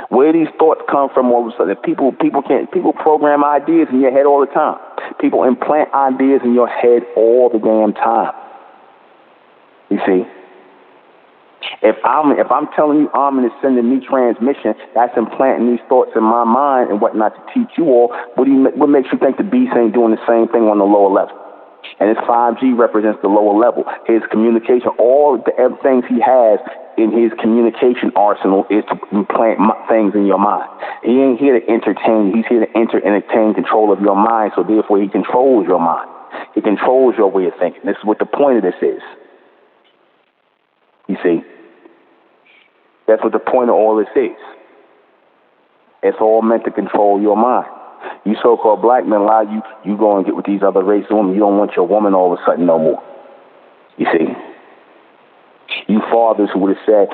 Where these thoughts come from all of a sudden? People program ideas in your head all the time. People implant ideas in your head all the damn time. You see? If I'm telling you Armin is sending me transmission, that's implanting these thoughts in my mind and whatnot to teach you all. What makes you think the beast ain't doing the same thing on the lower level? And his 5G represents the lower level. His communication, all the things he has in his communication arsenal is to implant things in your mind. He ain't here to entertain. He's here to entertain control of your mind, so therefore he controls your mind. He controls your way of thinking. This is what the point of this is. You see? That's what the point of all this is. It's all meant to control your mind. You so-called black men, a lot of you go and get with these other race women. You don't want your woman all of a sudden no more. You see? You fathers who would have said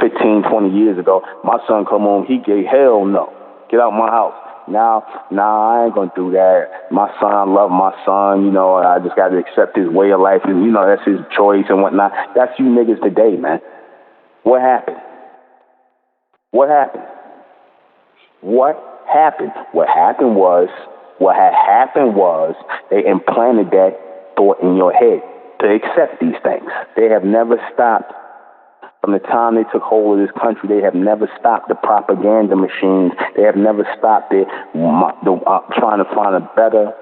15, 20 years ago, my son come home, he gay, hell no. Get out my house. Now, I ain't going to do that. My son, I love my son, I just got to accept his way of life. And, that's his choice and whatnot. That's you niggas today, man. What happened? What happened? What had happened was they implanted that thought in your head to accept these things. They have never stopped. From the time they took hold of this country, they have never stopped the propaganda machines. They have never stopped trying to find a better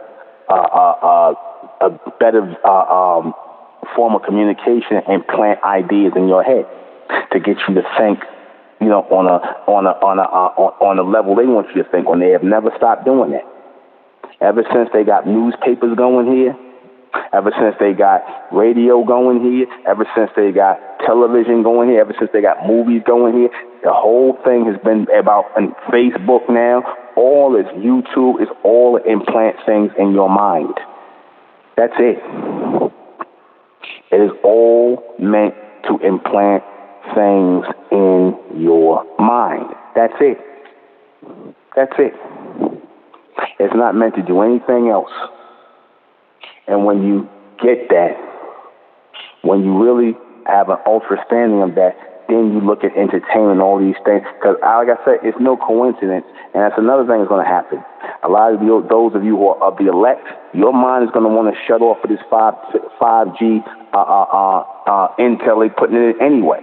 form of communication and plant ideas in your head to get you to think, on a level they want you to think on. They have never stopped doing that. Ever since they got newspapers going here, ever since they got radio going here, ever since they got television going here, ever since they got movies going here, the whole thing has been about Facebook now. All is YouTube, is all implant things in your mind. That's it. It is all meant to implant things in your mind. That's it. That's it. It's not meant to do anything else. And when you get that, when you really have an understanding of that, then you look at entertainment, all these things. Because, like I said, it's no coincidence. And that's another thing that's going to happen. A lot of those of you who are of the elect, your mind is going to want to shut off of this 5G intel they're putting in it anyway.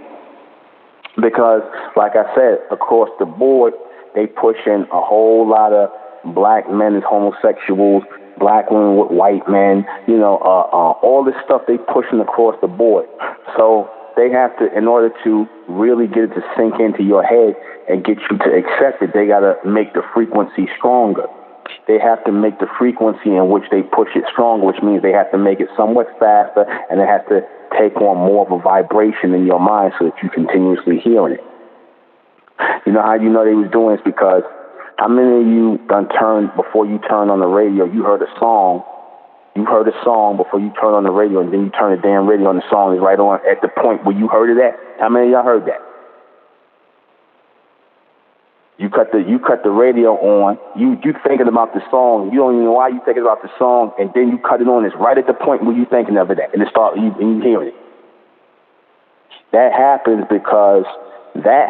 Because, like I said, across the board, they push in a whole lot of black men as homosexuals, black women with white men, all this stuff they pushing across the board. So they have to, in order to really get it to sink into your head and get you to accept it, they got to make the frequency stronger. They have to make the frequency in which they push it stronger, which means they have to make it somewhat faster, and it has to take on more of a vibration in your mind so that you're continuously hearing it. You know how you know they was doing this? Because how many of you before you turn on the radio, you heard a song before you turn on the radio, and then you turn the damn radio on, the song is right on at the point where you heard it at? How many of y'all heard that? You cut the radio on, you thinking about the song, you don't even know why you thinking about the song, and then you cut it on, it's right at the point where you thinking of it at, and you hearing it. That happens because they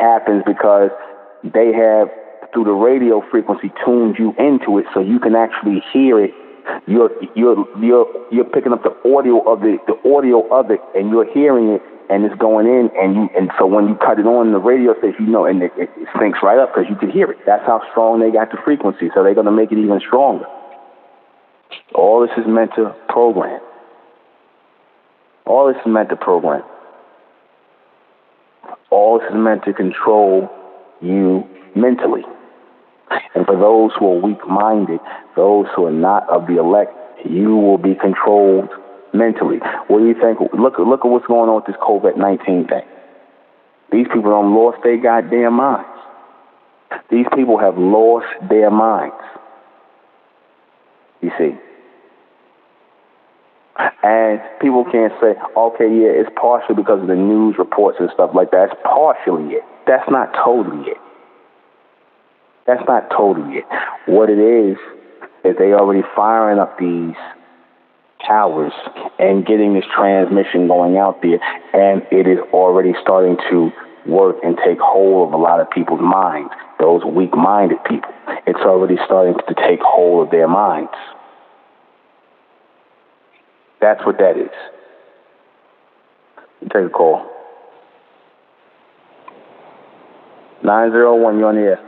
have, through the radio frequency, tuned you into it so you can actually hear it. You're picking up the audio of it, and you're hearing it, and it's going in, and so when you cut it on the radio station, and it syncs right up because you can hear it. That's how strong they got the frequency, so they're going to make it even stronger. All this is meant to program. All this is meant to program. All this is meant to control you mentally. And for those who are weak-minded, those who are not of the elect, you will be controlled mentally. What do you think? Look at what's going on with this COVID-19 thing. These people have lost their goddamn minds. These people have lost their minds. You see. And people can't say, okay, yeah, it's partially because of the news reports and stuff like that. It's partially it. That's not totally it. That's not totally it. What it is they already firing up these towers and getting this transmission going out there, and it is already starting to work and take hold of a lot of people's minds, those weak-minded people. It's already starting to take hold of their minds. That's what that is. Take a call. 901, you're on the air.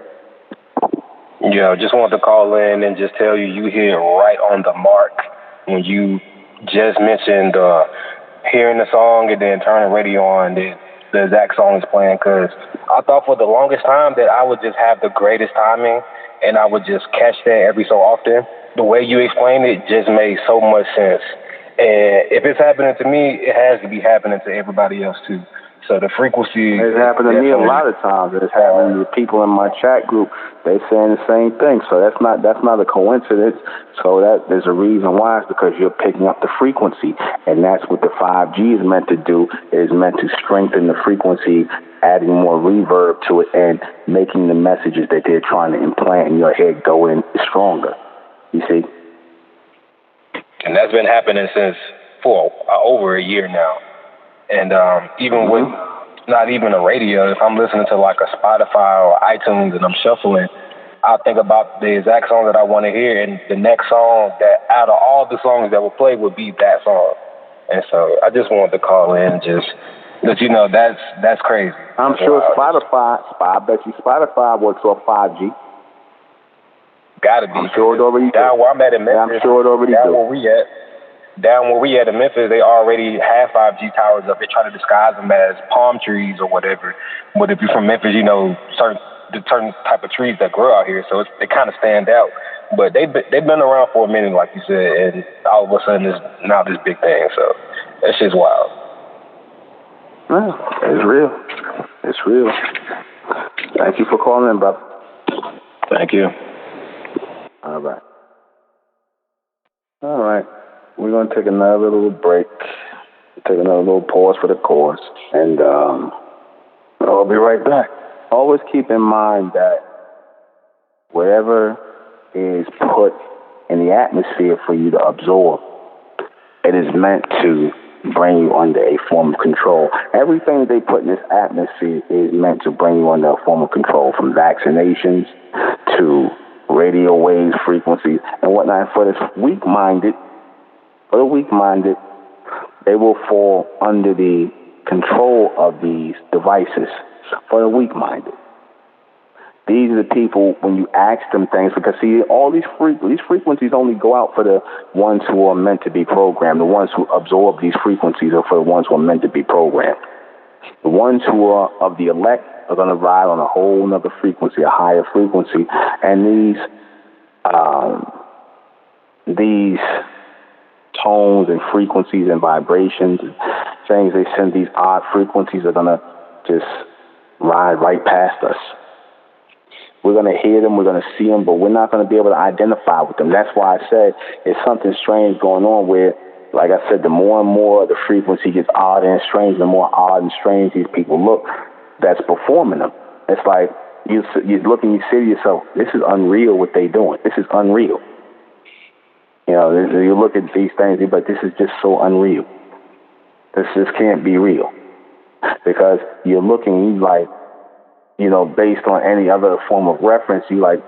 Yeah, just wanted to call in and just tell you hit right on the mark when you just mentioned hearing the song and then turning the radio on, the exact song is playing, because I thought for the longest time that I would just have the greatest timing and I would just catch that every so often. The way you explained it just made so much sense. And if it's happening to me, it has to be happening to everybody else too. So the frequency...
It's happened to me a lot of times. It's happening to people in my chat group. They saying the same thing. So that's not a coincidence. So that there's a reason why. It's because you're picking up the frequency. And that's what the 5G is meant to do. It is meant to strengthen the frequency, adding more reverb to it, and making the messages that they're trying to implant in your head go in stronger. You see?
And that's been happening for over a year now. And even with not even a radio, if I'm listening to like a Spotify or iTunes and I'm shuffling, I'll think about the exact song that I want to hear, and the next song that out of all the songs that will play would be that song. And so I just wanted to call in just that, that's crazy.
I'm sure Spotify, I bet you Spotify works off 5G.
Gotta be.
I'm sure it already
down where I'm at in Memphis.
Yeah, I'm sure it already
Down where we at in Memphis, they already have 5G towers up. They try to disguise them as palm trees or whatever. But if you're from Memphis, certain type of trees that grow out here, so they kind of stand out. But they've been around for a minute, like you said, and all of a sudden there's now this big thing. So that shit's wild.
Yeah, it's real. It's real. Thank you for calling in, brother.
Thank you.
All right. All right. We're going to take another little break, take another little pause for the chorus, and I'll be right back. Always keep in mind that whatever is put in the atmosphere for you to absorb, it is meant to bring you under a form of control. Everything that they put in this atmosphere is meant to bring you under a form of control, from vaccinations to radio waves, frequencies, and whatnot. For the weak-minded, they will fall under the control of these devices. For the weak-minded, These are the people, when you ask them things, because see, all these frequencies only go out for the ones who are meant to be programmed. The ones who absorb these frequencies are for the ones who are meant to be programmed. The ones who are of the elect are going to ride on a whole nother frequency, a higher frequency. And these tones and frequencies and vibrations and things they send, these odd frequencies, are going to just ride right past us. We're going to hear them, we're going to see them, but we're not going to be able to identify with them. That's why I said it's something strange going on where, like I said, the more and more the frequency gets odd and strange, the more odd and strange these people look that's performing them. It's like you look and you say to yourself, this is unreal what they're doing. This is unreal. You know, you look at these things, but this is just so unreal. This just can't be real. Because you're looking, you like, you know, based on any other form of reference, you like,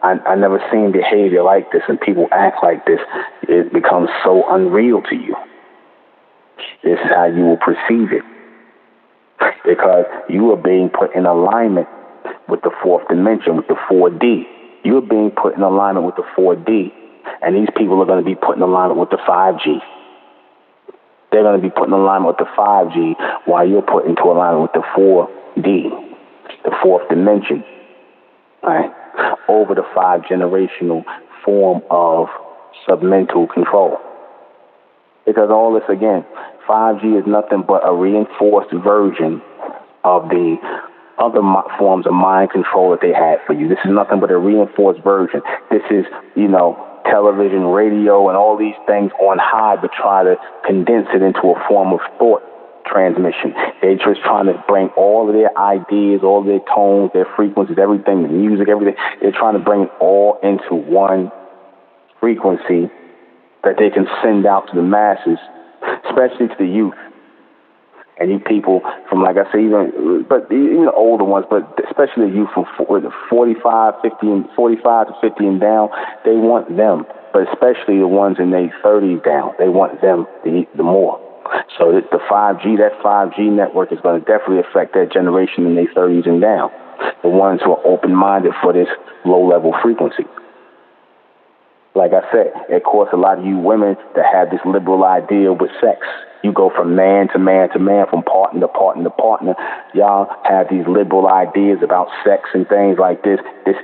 I never seen behavior like this, and people act like this. It becomes so unreal to you. This is how you will perceive it. Because you are being put in alignment with the fourth dimension, with the 4D. You're being put in alignment with the 4D, and these people are going to be put in alignment with the 5G. They're going to be put in alignment with the 5G while you're put into alignment with the 4D. The fourth dimension, right, over the 5-generational form of submental control. Because all this, again, 5G is nothing but a reinforced version of the other forms of mind control that they had for you. This is nothing but a reinforced version. This is, you know, television, radio, and all these things on high, but try to condense it into a form of thought transmission. They're just trying to bring all of their ideas, all of their tones, their frequencies, everything, the music, everything. They're trying to bring it all into one frequency that they can send out to the masses, especially to the youth. And you people from, like I say, even the older ones, but especially the youth from 45 to 50 and down, they want them. But especially the ones in their 30s down, they want them the more. So the 5G, that 5G network is going to definitely affect that generation in their 30s and down. The ones who are open-minded for this low-level frequency. Like I said, of course, a lot of you women that have this liberal idea with sex, you go from man to man to man, from partner to partner to partner. Y'all have these liberal ideas about sex and things like this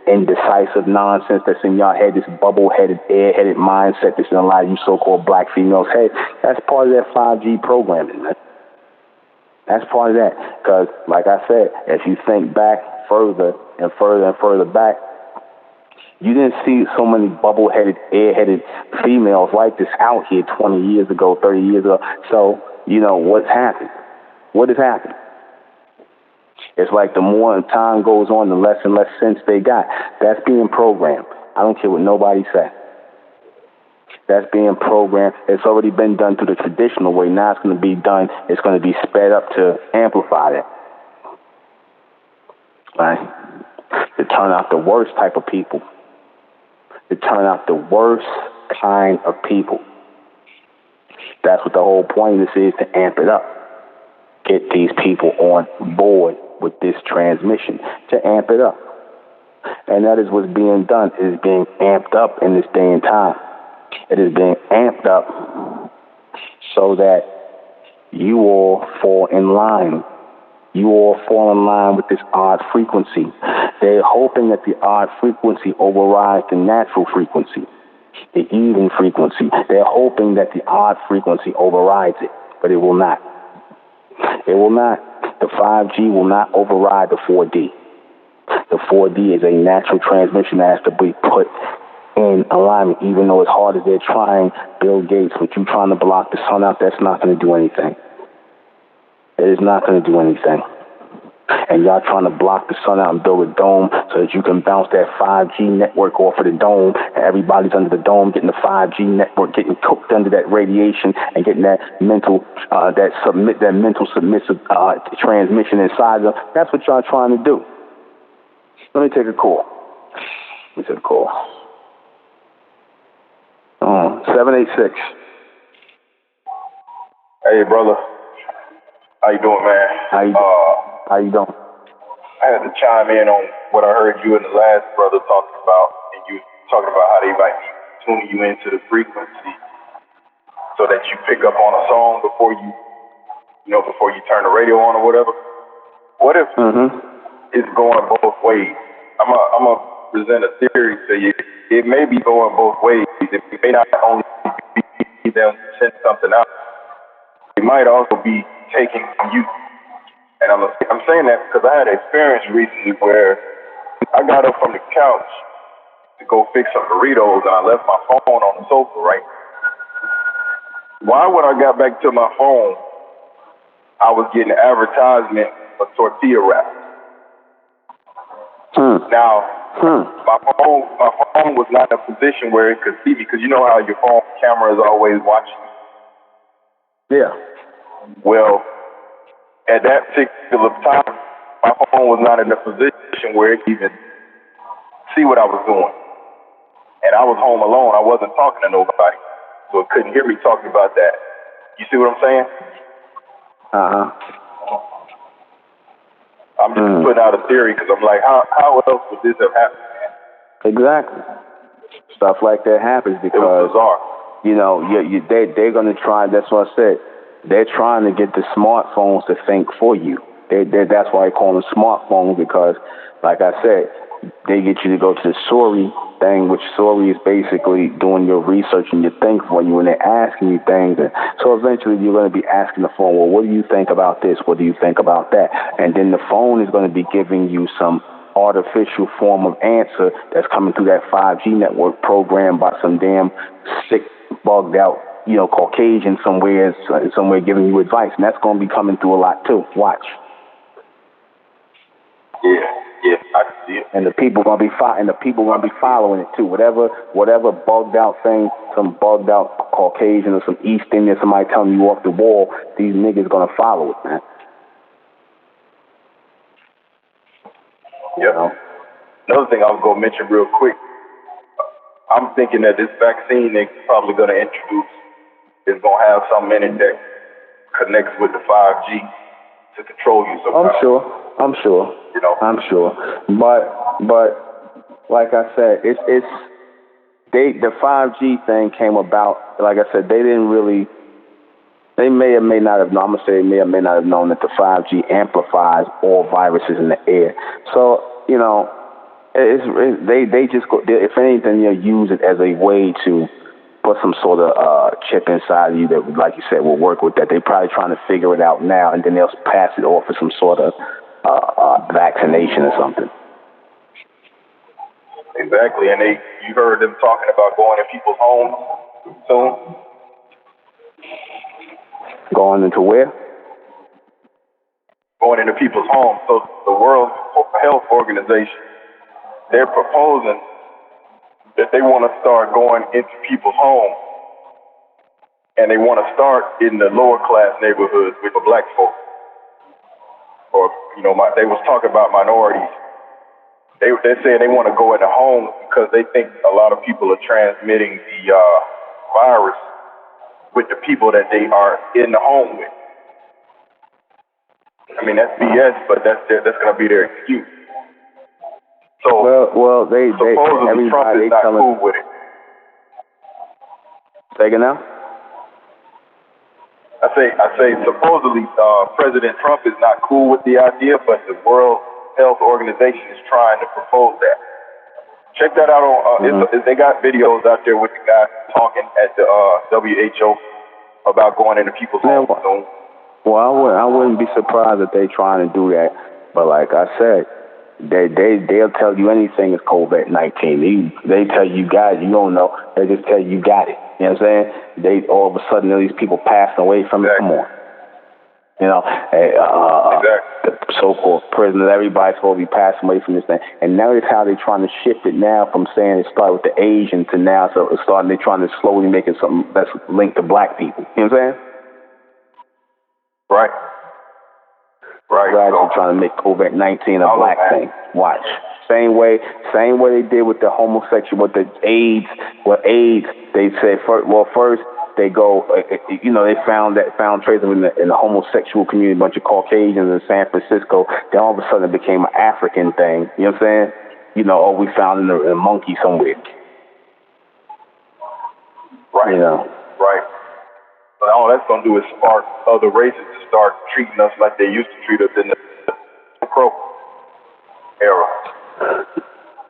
indecisive nonsense that's in y'all head, this bubble-headed, air-headed mindset that's in a lot of you so-called black females' head. That's part of that 5G programming, man. That's part of that. Because, like I said, if you think back further and further and further back, you didn't see so many bubble-headed, air-headed females like this out here 20 years ago, 30 years ago. So, you know, what's happened? What has happened? It's like the more time goes on, the less and less sense they got. That's being programmed. I don't care what nobody says. That's being programmed. It's already been done through the traditional way. Now it's going to be done. It's going to be sped up to amplify that. Right? To turn out the worst type of people. To turn out the worst kind of people. That's what the whole point of this is, to amp it up. Get these people on board with this transmission, to amp it up. And that is what's being done. It is being amped up in this day and time. It is being amped up so that you all fall in line. You all fall in line with this odd frequency. They're hoping that the odd frequency overrides the natural frequency, the even frequency. They're hoping that the odd frequency overrides it, but it will not. It will not. The 5G will not override the 4D. The 4D is a natural transmission that has to be put in alignment, even though as hard as they're trying, Bill Gates, with you trying to block the sun out, that's not going to do anything. It is not going to do anything. And y'all trying to block the sun out and build a dome so that you can bounce that 5G network off of the dome, and everybody's under the dome getting the 5G network, getting cooked under that radiation and getting that mental, submissive transmission inside them. That's what y'all trying to do. Let me take a call. 786.
Hey, brother. How you doing, man?
How you doing?
I had to chime in on what I heard you and the last brother talking about, and you talking about how they might be tuning you into the frequency so that you pick up on a song before you turn the radio on or whatever. What if it's going both ways? I'm gonna present a theory to you. It may be going both ways. It may not only be them send something out. It might also be taking from you. And I'm saying that because I had an experience recently where I got up from the couch to go fix some burritos and I left my phone on the sofa, right? Why when I got back to my phone, I was getting an advertisement for tortilla wraps. Now, my phone was not in a position where it could see me, because you know how your phone camera is always watching you. Yeah. Well, at that particular time, my phone was not in a position where it could even see what I was doing. And I was home alone. I wasn't talking to nobody, so it couldn't hear me talking about that. You see what I'm saying? I'm just putting out a theory because I'm like, how else would this have happened?
Exactly. Stuff like that happens because,
it was bizarre.
You know, they're going to try, that's what I said, they're trying to get the smartphones to think for you. That's why I call them smartphones, because, like I said, they get you to go to the Sori thing, which Sori is basically doing your research and your think for you, and they're asking you things. And so eventually you're going to be asking the phone, well, what do you think about this? What do you think about that? And then the phone is going to be giving you some artificial form of answer that's coming through that 5G network programmed by some damn sick, bugged out, Caucasian somewhere giving you advice. And that's going to be coming through a lot too. Watch.
Yeah, I can see it.
And the people gonna be following it too. Whatever bugged out thing, some bugged out Caucasian or some East Indian, somebody telling you off the wall, these niggas gonna follow it, man.
Yep. Another thing I was gonna mention real quick, I'm thinking that this vaccine they're probably gonna introduce is gonna have something in it that connects with the 5G to control you somehow.
I'm sure. I'm sure. But like I said, the 5G thing came about. Like I said, they may or may not have known. I'm gonna say they may or may not have known that the 5G amplifies all viruses in the air. So they just go. If anything, use it as a way to put some sort of chip inside of you that, like you said, will work with that. They're probably trying to figure it out now, and then they'll pass it off as some sort of vaccination or something.
Exactly, and you heard them talking about going in people's homes soon.
Going into where?
Going into people's homes. So the World Health Organization, they're proposing that they want to start going into people's homes, and they want to start in the lower class neighborhoods with the black folks. Or, they was talking about minorities. They're saying they want to go into homes because they think a lot of people are transmitting the virus with the people that they are in the home with. I mean, that's BS, but that's going to be their excuse. So, supposedly Trump is not cool with it.
Say again now?
I say supposedly President Trump is not cool with the idea, but the World Health Organization is trying to propose that. Check that out on. They got videos out there with the guy talking at the WHO about going into people's homes soon.
Well, I wouldn't be surprised if they're trying to do that, but like I said, they'll tell you anything is COVID-19. They tell you got it. You don't know. They just tell you got it. You know what I'm saying? All of a sudden, these people passing away from it. Come on. The so-called prisoners, everybody's supposed to be passing away from this thing. And now it's how they're trying to shift it now from saying it started with the Asian to now, so it's starting, they're trying to slowly make it something that's linked to black people. You know what I'm saying?
Right.
They're trying to make COVID-19 a black thing. Watch. Same way they did with the homosexual, with the AIDS. With AIDS, they said first they go, they found traces in the homosexual community, a bunch of Caucasians in San Francisco. Then all of a sudden it became an African thing. You know what I'm saying? We found in a monkey somewhere.
Right. Right. But all that's going to do is spark other races to start treating us like they used to treat us in the Crow era.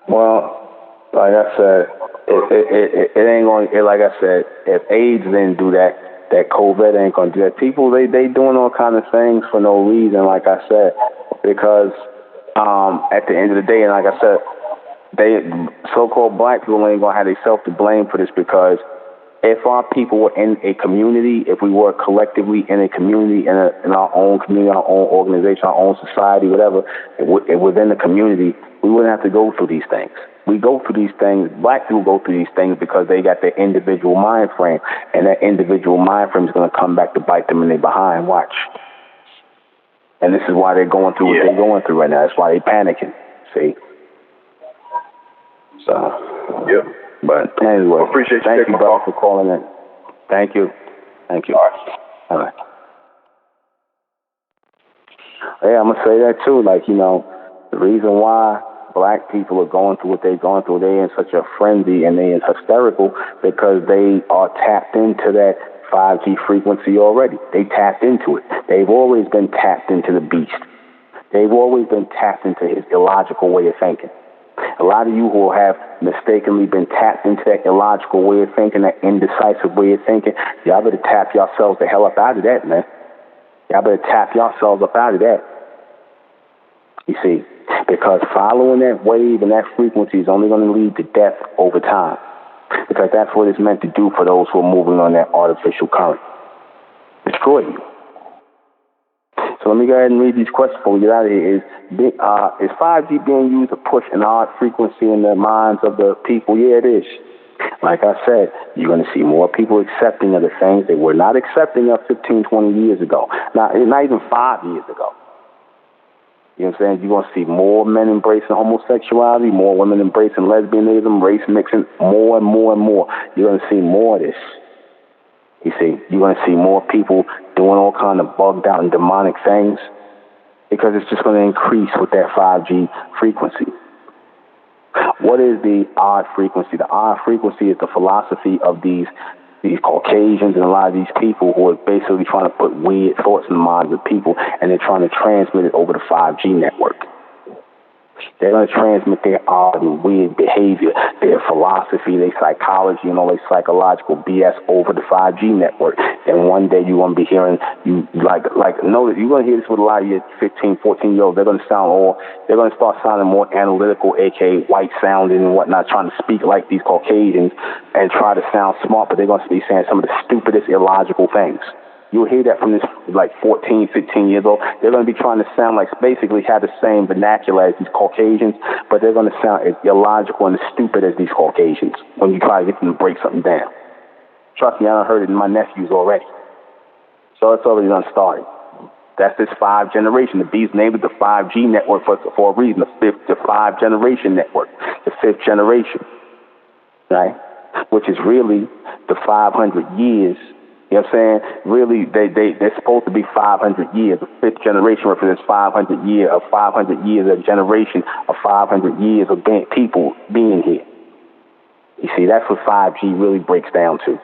Well, like I said, it ain't going to, like I said, if AIDS didn't do that, that COVID ain't going to do that. People, they doing all kind of things for no reason, like I said, because at the end of the day, and like I said, so-called black people ain't going to have themselves to blame for this, because if our people were in a community, if we were collectively in a community, in our own community, our own organization, our own society, whatever, within the community, we wouldn't have to go through these things. We go through these things, black people go through these things because they got their individual mind frame, and that individual mind frame is going to come back to bite them in their behind. Watch. And this is why they're going through what they're going through right now. That's why they're panicking. See? So.
Yep.
But anyway,
appreciate
thank you, brother, for calling in. Thank you. All right. Yeah, I'm going to say that too. Like, the reason why black people are going through what they're going through, they're in such a frenzy and they're hysterical because they are tapped into that 5G frequency already. They tapped into it. They've always been tapped into the beast. They've always been tapped into his illogical way of thinking. A lot of you who have mistakenly been tapped into that illogical way of thinking, that indecisive way of thinking, y'all better tap yourselves the hell up out of that, man. Y'all better tap yourselves up out of that. You see, because following that wave and that frequency is only going to lead to death over time. Because that's what it's meant to do for those who are moving on that artificial current. Destroy you. So let me go ahead and read these questions before we get out of here. Is 5G being used to push an odd frequency in the minds of the people? Yeah, it is. Like I said, you're going to see more people accepting of the things they were not accepting of 15, 20 years ago. Not even 5 years ago. You know what I'm saying? You're going to see more men embracing homosexuality, more women embracing lesbianism, race mixing, more and more and more. You're going to see more of this. You see, you're going to see more people doing all kind of bugged out and demonic things because it's just going to increase with that 5G frequency. What is the odd frequency? The odd frequency is the philosophy of these Caucasians and a lot of these people who are basically trying to put weird thoughts in the minds of people, and they're trying to transmit it over the 5G network. They're going to transmit their odd and weird behavior, their philosophy, their psychology, and all their psychological BS over the 5G network. And one day you're going to be hearing, you're going to hear this with a lot of your 15, 14-year-olds. They're going to start sounding more analytical, aka white sounding and whatnot, trying to speak like these Caucasians and try to sound smart, but they're going to be saying some of the stupidest, illogical things. You'll hear that from this, 14, 15 years old. They're going to be trying to sound like, basically have the same vernacular as these Caucasians, but they're going to sound as illogical and as stupid as these Caucasians when you try to get them to break something down. Trust me, I done heard it in my nephews already. So it's already done started. That's this 5th generation. The B's named it the 5G network for a reason, the 5th generation network, the 5th generation, right? Which is really the 500 years. You know what I'm saying? Really, they're supposed to be 500 years. The 5th generation represents 500 years of generation of 500 years of people being here. You see, that's what 5G really breaks down to.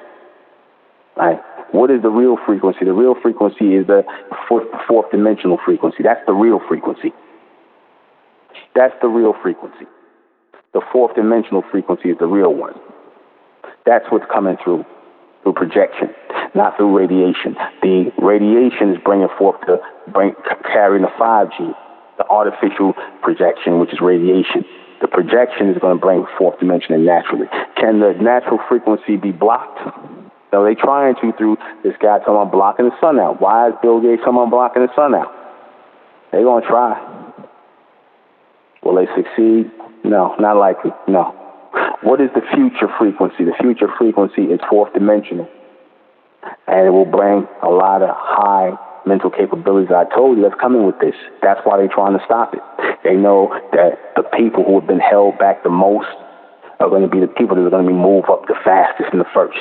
Right? What is the real frequency? The real frequency is the fourth dimensional frequency. That's the real frequency. That's the real frequency. The 4th dimensional frequency is the real one. That's what's coming through projection, not through radiation. The radiation is carrying the 5G, the artificial projection, which is radiation. The projection is going to bring 4th dimension in naturally. Can the natural frequency be blocked? So they're trying to through this guy talking about blocking the sun out. Why is Bill Gates talking about blocking the sun out? They're going to try. Will they succeed? No, not likely. No. What is the future frequency? The future frequency is 4th dimensional. And it will bring a lot of high mental capabilities. I told you that's coming with this. That's why they're trying to stop it. They know that the people who have been held back the most are going to be the people that are going to be moved up the fastest and the first.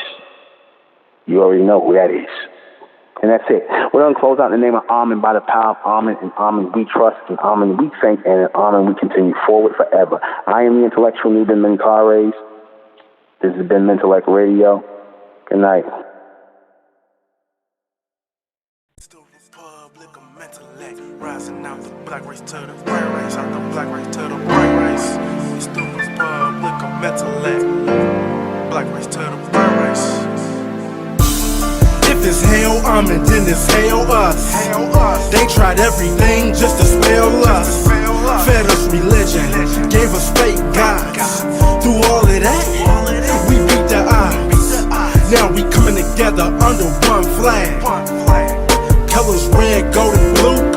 You already know who that is. And that's it. We're going to close out in the name of Amen, by the power of Amen. And Amen we trust, and Amen we thank, and in Amen we continue forward forever. I am the intellectual NUBEN MENKARAYZZ. This has been Mentellect Radio. Good night.
Rising out the black race to the bright race, out the black race to the bright race. It's the Republic of Mentellect, black race to the bright race.
If it's hell, then it's hell us. They tried everything just to spell us. Fed us religion, gave us fake gods. Through all of that, we beat the odds. Now we coming together under one flag. Colors red, gold, and blue.